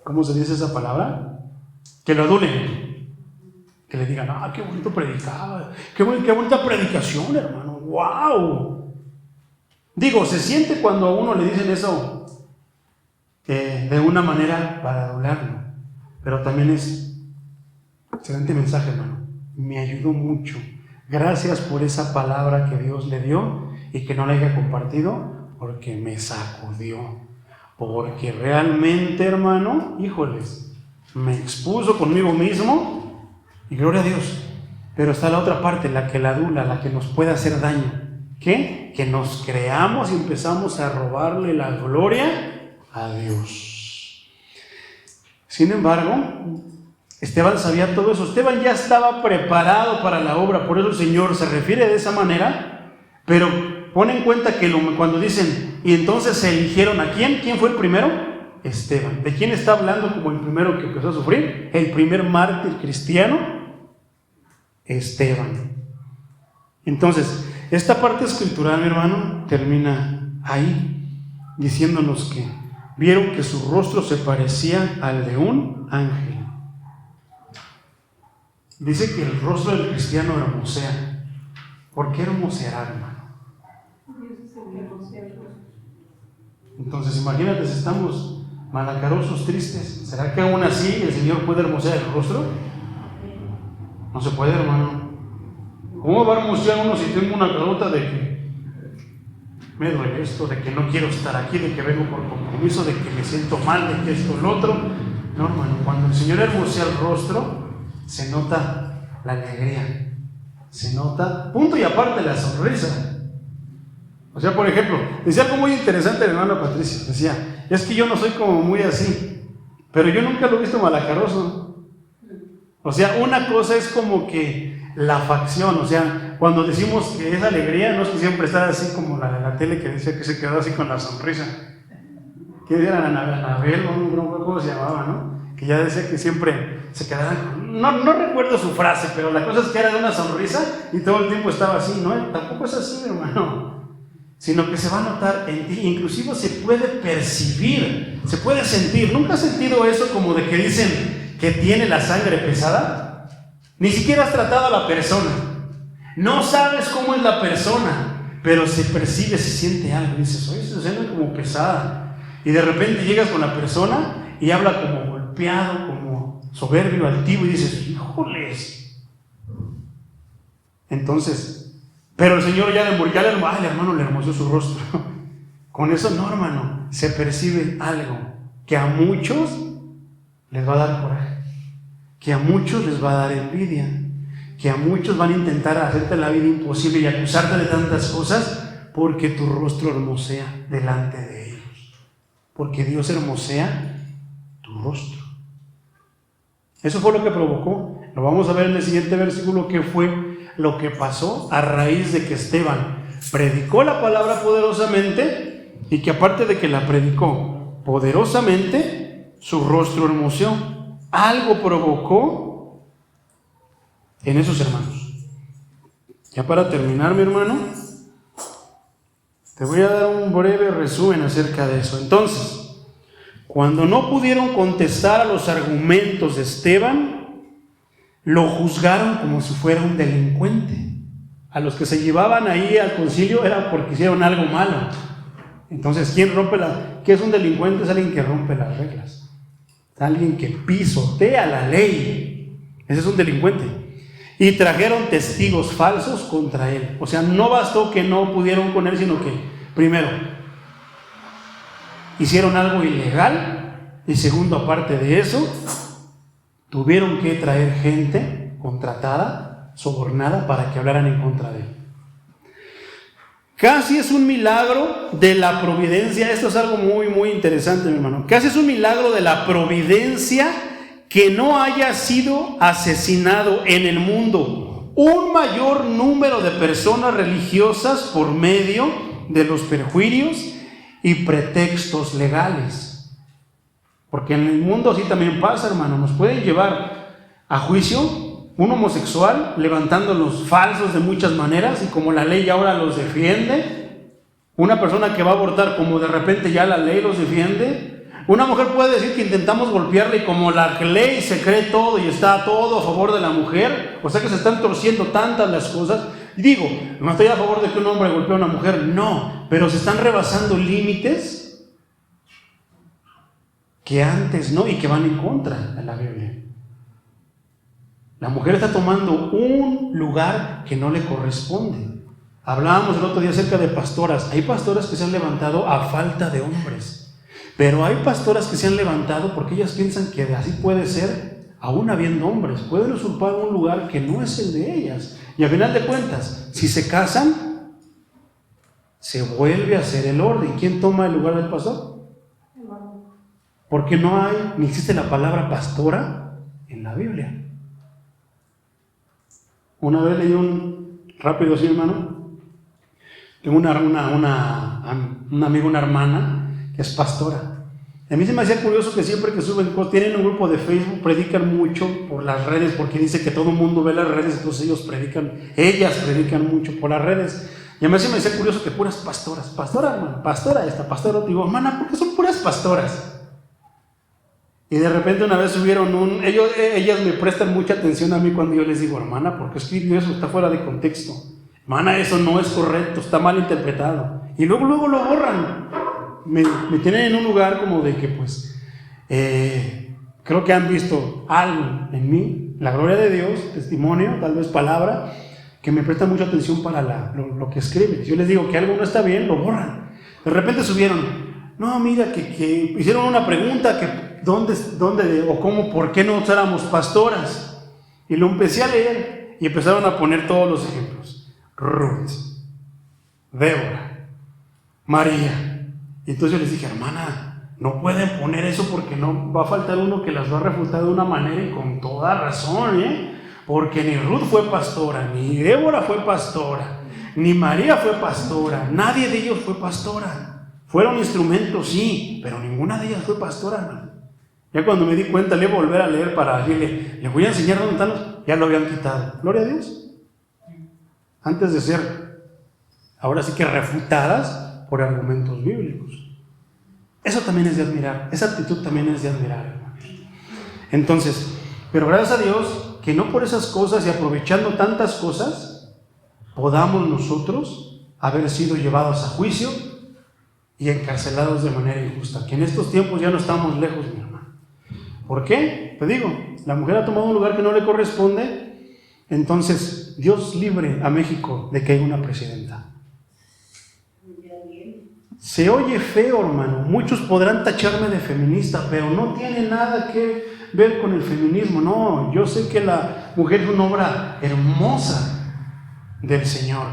¿Cómo se dice esa palabra? Que lo adulen, que le digan, qué bonito predicaba, qué bonita predicación, hermano, wow. Digo, se siente cuando a uno le dicen eso de una manera para adularlo, pero también es excelente mensaje, hermano. Me ayudó mucho. Gracias por esa palabra que Dios le dio y que no la haya compartido, porque me sacudió. Porque realmente, hermano, híjoles, me expuso conmigo mismo y gloria a Dios. Pero está la otra parte, la que la adula, la que nos puede hacer daño. ¿Qué? Que nos creamos y empezamos a robarle la gloria a Dios. Sin embargo, Esteban sabía todo eso. Esteban ya estaba preparado para la obra. Por eso el Señor se refiere de esa manera. Pero pon en cuenta que cuando dicen, y entonces se eligieron a quién. ¿Quién fue el primero? Esteban. ¿De quién está hablando como el primero que empezó a sufrir? El primer mártir cristiano, Esteban. Entonces, esta parte escritural, mi hermano, termina ahí, diciéndonos que vieron que su rostro se parecía al de un ángel. Dice que el rostro del cristiano hermosea. ¿Por qué hermoseará, hermano? Entonces, imagínate si estamos malacarosos, tristes. ¿Será que aún así el Señor puede hermosear el rostro? No se puede, hermano. ¿Cómo va a hermosear uno si tengo una carota de que me duele esto, de que no quiero estar aquí, de que vengo por compromiso, de que me siento mal, de que esto, lo otro? No, hermano, cuando el Señor hermosea el rostro, se nota la alegría, se nota, punto y aparte, la sonrisa. O sea, por ejemplo, decía algo muy interesante el hermano Patricio. Decía, es que yo no soy como muy así, pero yo nunca lo he visto malacaroso. O sea, una cosa es como que la facción, o sea, cuando decimos que es alegría, no es que siempre está así como la de la tele que decía que se quedó así con la sonrisa. ¿Qué era la Anabel? ¿Cómo se llamaba, no? Que ya decía que siempre se quedaban, no recuerdo su frase, pero la cosa es que era de una sonrisa y todo el tiempo estaba así, ¿no? Tampoco es así, hermano, sino que se va a notar en ti, inclusive se puede percibir, se puede sentir. ¿Nunca has sentido eso como de que dicen que tiene la sangre pesada? Ni siquiera has tratado a la persona, no sabes cómo es la persona, pero se percibe, se siente algo, dices, oye, se siente como pesada, y de repente llegas con la persona y habla como golpeado, como soberbio, altivo, y dices, híjoles. Entonces, pero el Señor ya el hermano le hermosó su rostro. Con eso no, hermano, se percibe algo que a muchos les va a dar coraje, que a muchos les va a dar envidia, que a muchos van a intentar hacerte la vida imposible y acusarte de tantas cosas porque tu rostro hermosea delante de ellos, porque Dios hermosea tu rostro. Eso fue lo que provocó. Lo vamos a ver en el siguiente versículo, que fue lo que pasó a raíz de que Esteban predicó la palabra poderosamente, y que aparte de que la predicó poderosamente, su rostro hermoseó. Algo provocó en esos hermanos. Ya para terminar, mi hermano, te voy a dar un breve resumen acerca de eso. Entonces, cuando no pudieron contestar a los argumentos de Esteban, lo juzgaron como si fuera un delincuente. A los que se llevaban ahí al concilio era porque hicieron algo malo. Entonces, ¿qué es un delincuente? Es alguien que rompe las reglas, es alguien que pisotea la ley. Ese es un delincuente. Y trajeron testigos falsos contra él. O sea, no bastó que no pudieron con él, sino que primero hicieron algo ilegal, y segundo, aparte de eso, tuvieron que traer gente contratada, sobornada, para que hablaran en contra de él. Casi es un milagro de la providencia. Esto es algo muy, muy interesante, mi hermano. Casi es un milagro de la providencia que no haya sido asesinado en el mundo un mayor número de personas religiosas por medio de los perjuicios y pretextos legales. Porque en el mundo así también pasa, hermano. Nos pueden llevar a juicio un homosexual levantando los falsos de muchas maneras, y como la ley ahora los defiende, una persona que va a abortar, como de repente ya la ley los defiende. Una mujer puede decir que intentamos golpearle, y como la ley se cree todo y está todo a favor de la mujer, o sea que se están torciendo tantas las cosas. Digo, no estoy a favor de que un hombre golpee a una mujer, no, pero se están rebasando límites que antes no, y que van en contra de la Biblia. La mujer está tomando un lugar que no le corresponde. Hablábamos el otro día acerca de pastoras. Hay pastoras que se han levantado a falta de hombres, pero hay pastoras que se han levantado porque ellas piensan que así puede ser, aún habiendo hombres. Pueden usurpar un lugar que no es el de ellas, y al final de cuentas, si se casan, se vuelve a hacer el orden. ¿Quién toma el lugar del pastor? Porque no hay, ni existe la palabra pastora en la Biblia. Una vez leí rápido, sí, hermano, tengo un amigo, una hermana que es pastora. A mí se me hacía curioso que siempre que suben cosas, tienen un grupo de Facebook, predican mucho por las redes, porque dice que todo el mundo ve las redes, entonces ellas predican mucho por las redes. Y a mí se me hacía curioso que puras pastoras, pastora, hermano, pastora esta, pastora otra. Digo, hermana, ¿por qué son puras pastoras? Y de repente una vez subieron ellas me prestan mucha atención a mí cuando yo les digo, hermana, ¿por qué escribió eso? Está fuera de contexto. Hermana, eso no es correcto, está mal interpretado. Y luego lo borran. Me tienen en un lugar como de que pues creo que han visto algo en mí, la gloria de Dios, testimonio, tal vez palabra, que me prestan mucha atención para lo que escriben. Si yo les digo que algo no está bien, lo borran. De repente subieron, no, mira, que hicieron una pregunta, que ¿dónde o cómo, por qué no éramos pastoras? Y lo empecé a leer y empezaron a poner todos los ejemplos. Ruth, Débora, María. Y entonces yo les dije, hermana, no pueden poner eso porque no va a faltar uno que las va a refutar de una manera y con toda razón, porque ni Ruth fue pastora, ni Débora fue pastora, ni María fue pastora, nadie de ellos fue pastora. Fueron instrumentos, sí, pero ninguna de ellas fue pastora, hermano. Ya cuando me di cuenta, le volver a leer para decirle, le voy a enseñar dónde están los, ya lo habían quitado. Gloria a Dios. Antes de ser, ahora sí que refutadas por argumentos bíblicos. Eso también es de admirar, esa actitud también es de admirar, hermano. Entonces, pero gracias a Dios, que no por esas cosas y aprovechando tantas cosas, podamos nosotros haber sido llevados a juicio y encarcelados de manera injusta. Que en estos tiempos ya no estamos lejos, mi hermano. ¿Por qué? Te digo, la mujer ha tomado un lugar que no le corresponde. Entonces, Dios libre a México de que haya una presidenta. Se oye feo, hermano. Muchos podrán tacharme de feminista, pero no tiene nada que ver con el feminismo. No, yo sé que la mujer es una obra hermosa del Señor,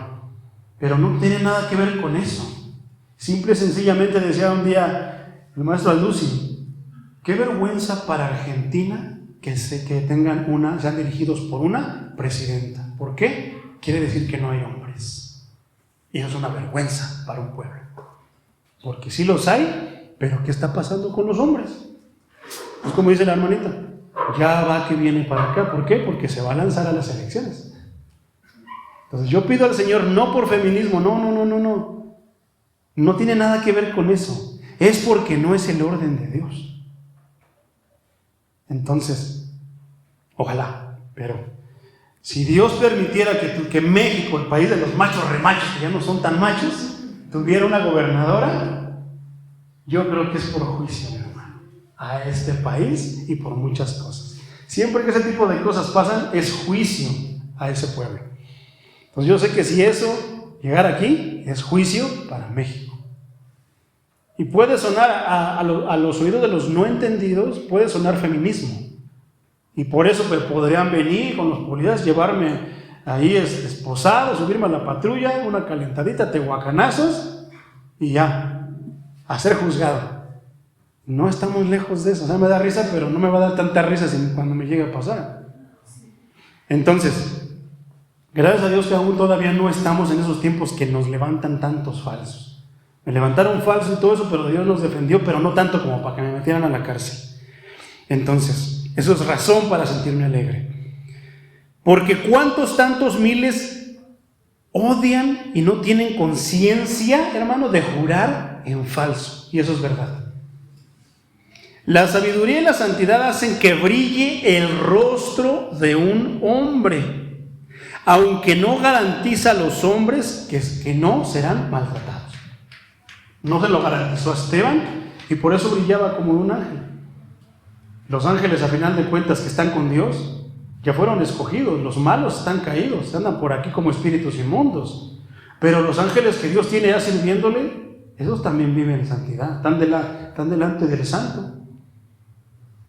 pero no tiene nada que ver con eso. Simple y sencillamente decía un día el maestro Alducin, qué vergüenza para Argentina que sean dirigidos por una presidenta. ¿Por qué? Quiere decir que no hay hombres. Y eso es una vergüenza para un pueblo. Porque sí los hay, pero ¿qué está pasando con los hombres? Es como dice la hermanita, ya va que viene para acá. ¿Por qué? Porque se va a lanzar a las elecciones. Entonces yo pido al Señor no por feminismo, no. No tiene nada que ver con eso. Es porque no es el orden de Dios. Entonces, ojalá, pero si Dios permitiera que México, el país de los machos remachos, que ya no son tan machos, tuviera una gobernadora, yo creo que es por juicio, mi hermano, a este país y por muchas cosas. Siempre que ese tipo de cosas pasan, es juicio a ese pueblo. Entonces yo sé que si eso llegara aquí, es juicio para México. Y puede sonar a los oídos de los no entendidos, puede sonar feminismo. Y por eso podrían venir con los policías, llevarme ahí esposado, subirme a la patrulla, una calentadita, tehuacanazos, y ya, a ser juzgado. No estamos lejos de eso. O sea, me da risa, pero no me va a dar tanta risa cuando me llegue a pasar. Entonces, gracias a Dios que aún todavía no estamos en esos tiempos que nos levantan tantos falsos. Me levantaron falso y todo eso, pero Dios nos defendió, pero no tanto como para que me metieran a la cárcel. Entonces, eso es razón para sentirme alegre. Porque cuántos tantos miles odian y no tienen conciencia, hermano, de jurar en falso. Y eso es verdad. La sabiduría y la santidad hacen que brille el rostro de un hombre, aunque no garantiza a los hombres que no serán maltratados. No se lo garantizó a Esteban y por eso brillaba como un ángel. Los ángeles, a final de cuentas, que están con Dios, ya fueron escogidos. Los malos están caídos, andan por aquí como espíritus inmundos. Pero los ángeles que Dios tiene ya sirviéndole, esos también viven en santidad, están delante del santo.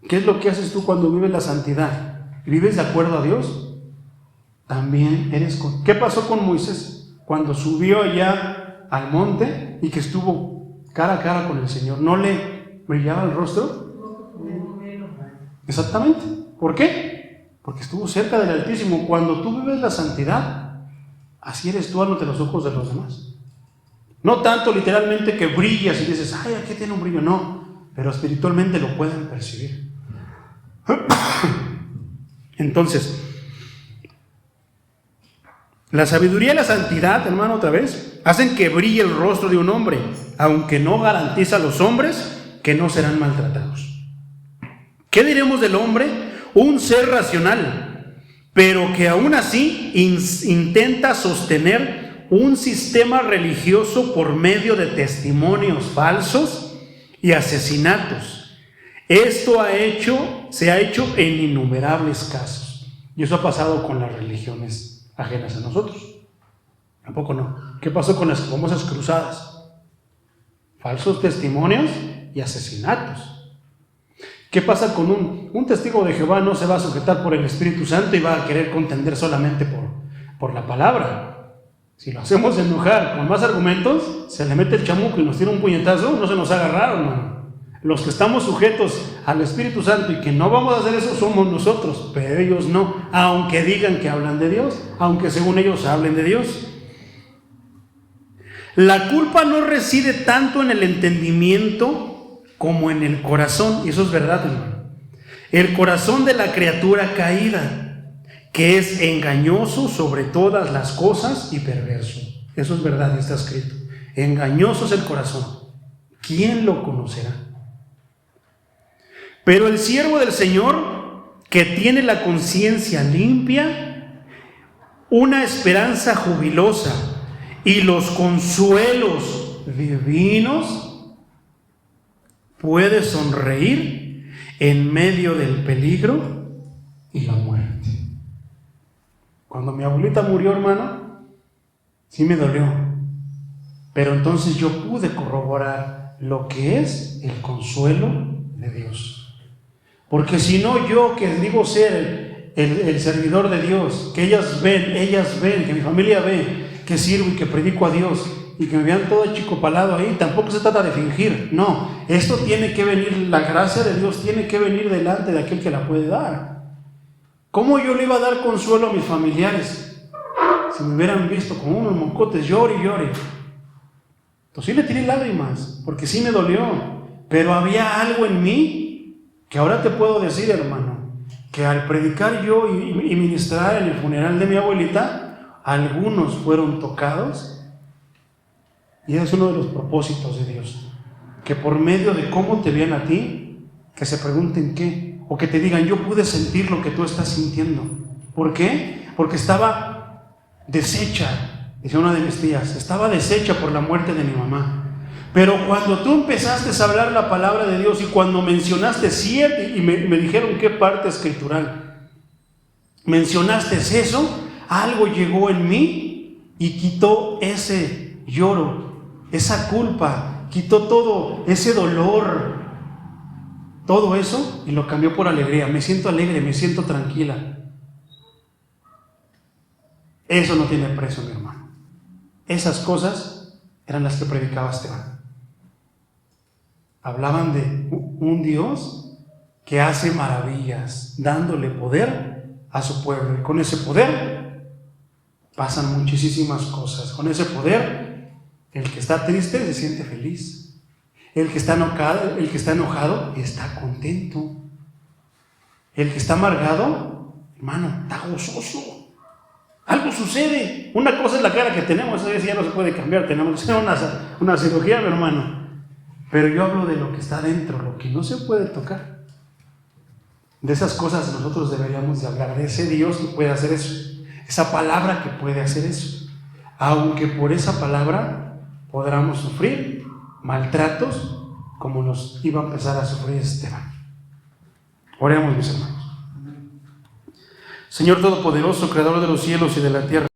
¿Qué es lo que haces tú cuando vives la santidad? ¿Vives de acuerdo a Dios? También eres ¿Qué pasó con Moisés cuando subió allá al monte y que estuvo cara a cara con el Señor? ¿No le brillaba el rostro? Exactamente. ¿Por qué? Porque estuvo cerca del Altísimo. Cuando tú vives la santidad, así eres tú ante los ojos de los demás. No tanto literalmente que brillas y dices, ay, aquí tiene un brillo. No, pero espiritualmente lo pueden percibir. Entonces, la sabiduría y la santidad, hermano, otra vez, hacen que brille el rostro de un hombre, aunque no garantiza a los hombres que no serán maltratados. ¿Qué diremos del hombre? Un ser racional, pero que aún así intenta sostener un sistema religioso por medio de testimonios falsos y asesinatos. Esto se ha hecho en innumerables casos. Y eso ha pasado con las religiones ajenas a nosotros. ¿Tampoco no? ¿Qué pasó con las famosas cruzadas? Falsos testimonios y asesinatos. ¿Qué pasa con un testigo de Jehová? No se va a sujetar por el Espíritu Santo y va a querer contender solamente por la palabra, Si lo hacemos enojar con más argumentos, se le mete el chamuco y nos tira un puñetazo, no se nos haga raro, hermano. Los que estamos sujetos al Espíritu Santo y que no vamos a hacer eso somos nosotros, pero ellos no, aunque digan que hablan de Dios, aunque según ellos hablen de Dios. La culpa no reside tanto en el entendimiento como en el corazón, y eso es verdad, hermano. El corazón de la criatura caída, que es engañoso sobre todas las cosas y perverso. Eso es verdad, está escrito. Engañoso es el corazón. ¿Quién lo conocerá? Pero el siervo del Señor, que tiene la conciencia limpia, una esperanza jubilosa y los consuelos divinos, puede sonreír en medio del peligro y la muerte. Cuando mi abuelita murió, hermano, sí me dolió, pero entonces yo pude corroborar lo que es el consuelo de Dios. Porque si no, yo que digo ser el servidor de Dios, que ellas ven, que mi familia ve, que sirvo y que predico a Dios, y que me vean todo achicopalado ahí, tampoco se trata de fingir, no, esto tiene que venir, la gracia de Dios tiene que venir delante de aquel que la puede dar. ¿Cómo yo le iba a dar consuelo a mis familiares si me hubieran visto como unos mocotes, llore y llore? Entonces sí le tiré lágrimas, porque sí me dolió, pero había algo en mí que ahora te puedo decir, hermano, que al predicar yo y ministrar en el funeral de mi abuelita, algunos fueron tocados. Y es uno de los propósitos de Dios, que por medio de cómo te vean a ti, que se pregunten qué, o que te digan, yo pude sentir lo que tú estás sintiendo. ¿Por qué? Porque estaba deshecha, decía una de mis tías, estaba deshecha por la muerte de mi mamá. Pero cuando tú empezaste a hablar la palabra de Dios y cuando mencionaste 7, y me dijeron qué parte escritural, mencionaste eso, algo llegó en mí y quitó ese lloro, esa culpa, quitó todo ese dolor, todo eso, y lo cambió por alegría. Me siento alegre, me siento tranquila. Eso no tiene precio, mi hermano. Esas cosas eran las que predicaba Esteban. Hablaban de un Dios que hace maravillas, dándole poder a su pueblo. Y con ese poder pasan muchísimas cosas. Con ese poder, el que está triste se siente feliz. El que está enojado está contento. El que está amargado, hermano, está gozoso. Algo sucede. Una cosa es la cara que tenemos, eso ya no se puede cambiar. Tenemos que hacer una cirugía, mi hermano. Pero yo hablo de lo que está dentro, lo que no se puede tocar. De esas cosas nosotros deberíamos de hablar, de ese Dios que puede hacer eso, esa palabra que puede hacer eso. Aunque por esa palabra podamos sufrir maltratos como nos iba a empezar a sufrir Esteban. Oremos, mis hermanos. Señor Todopoderoso, Creador de los cielos y de la tierra,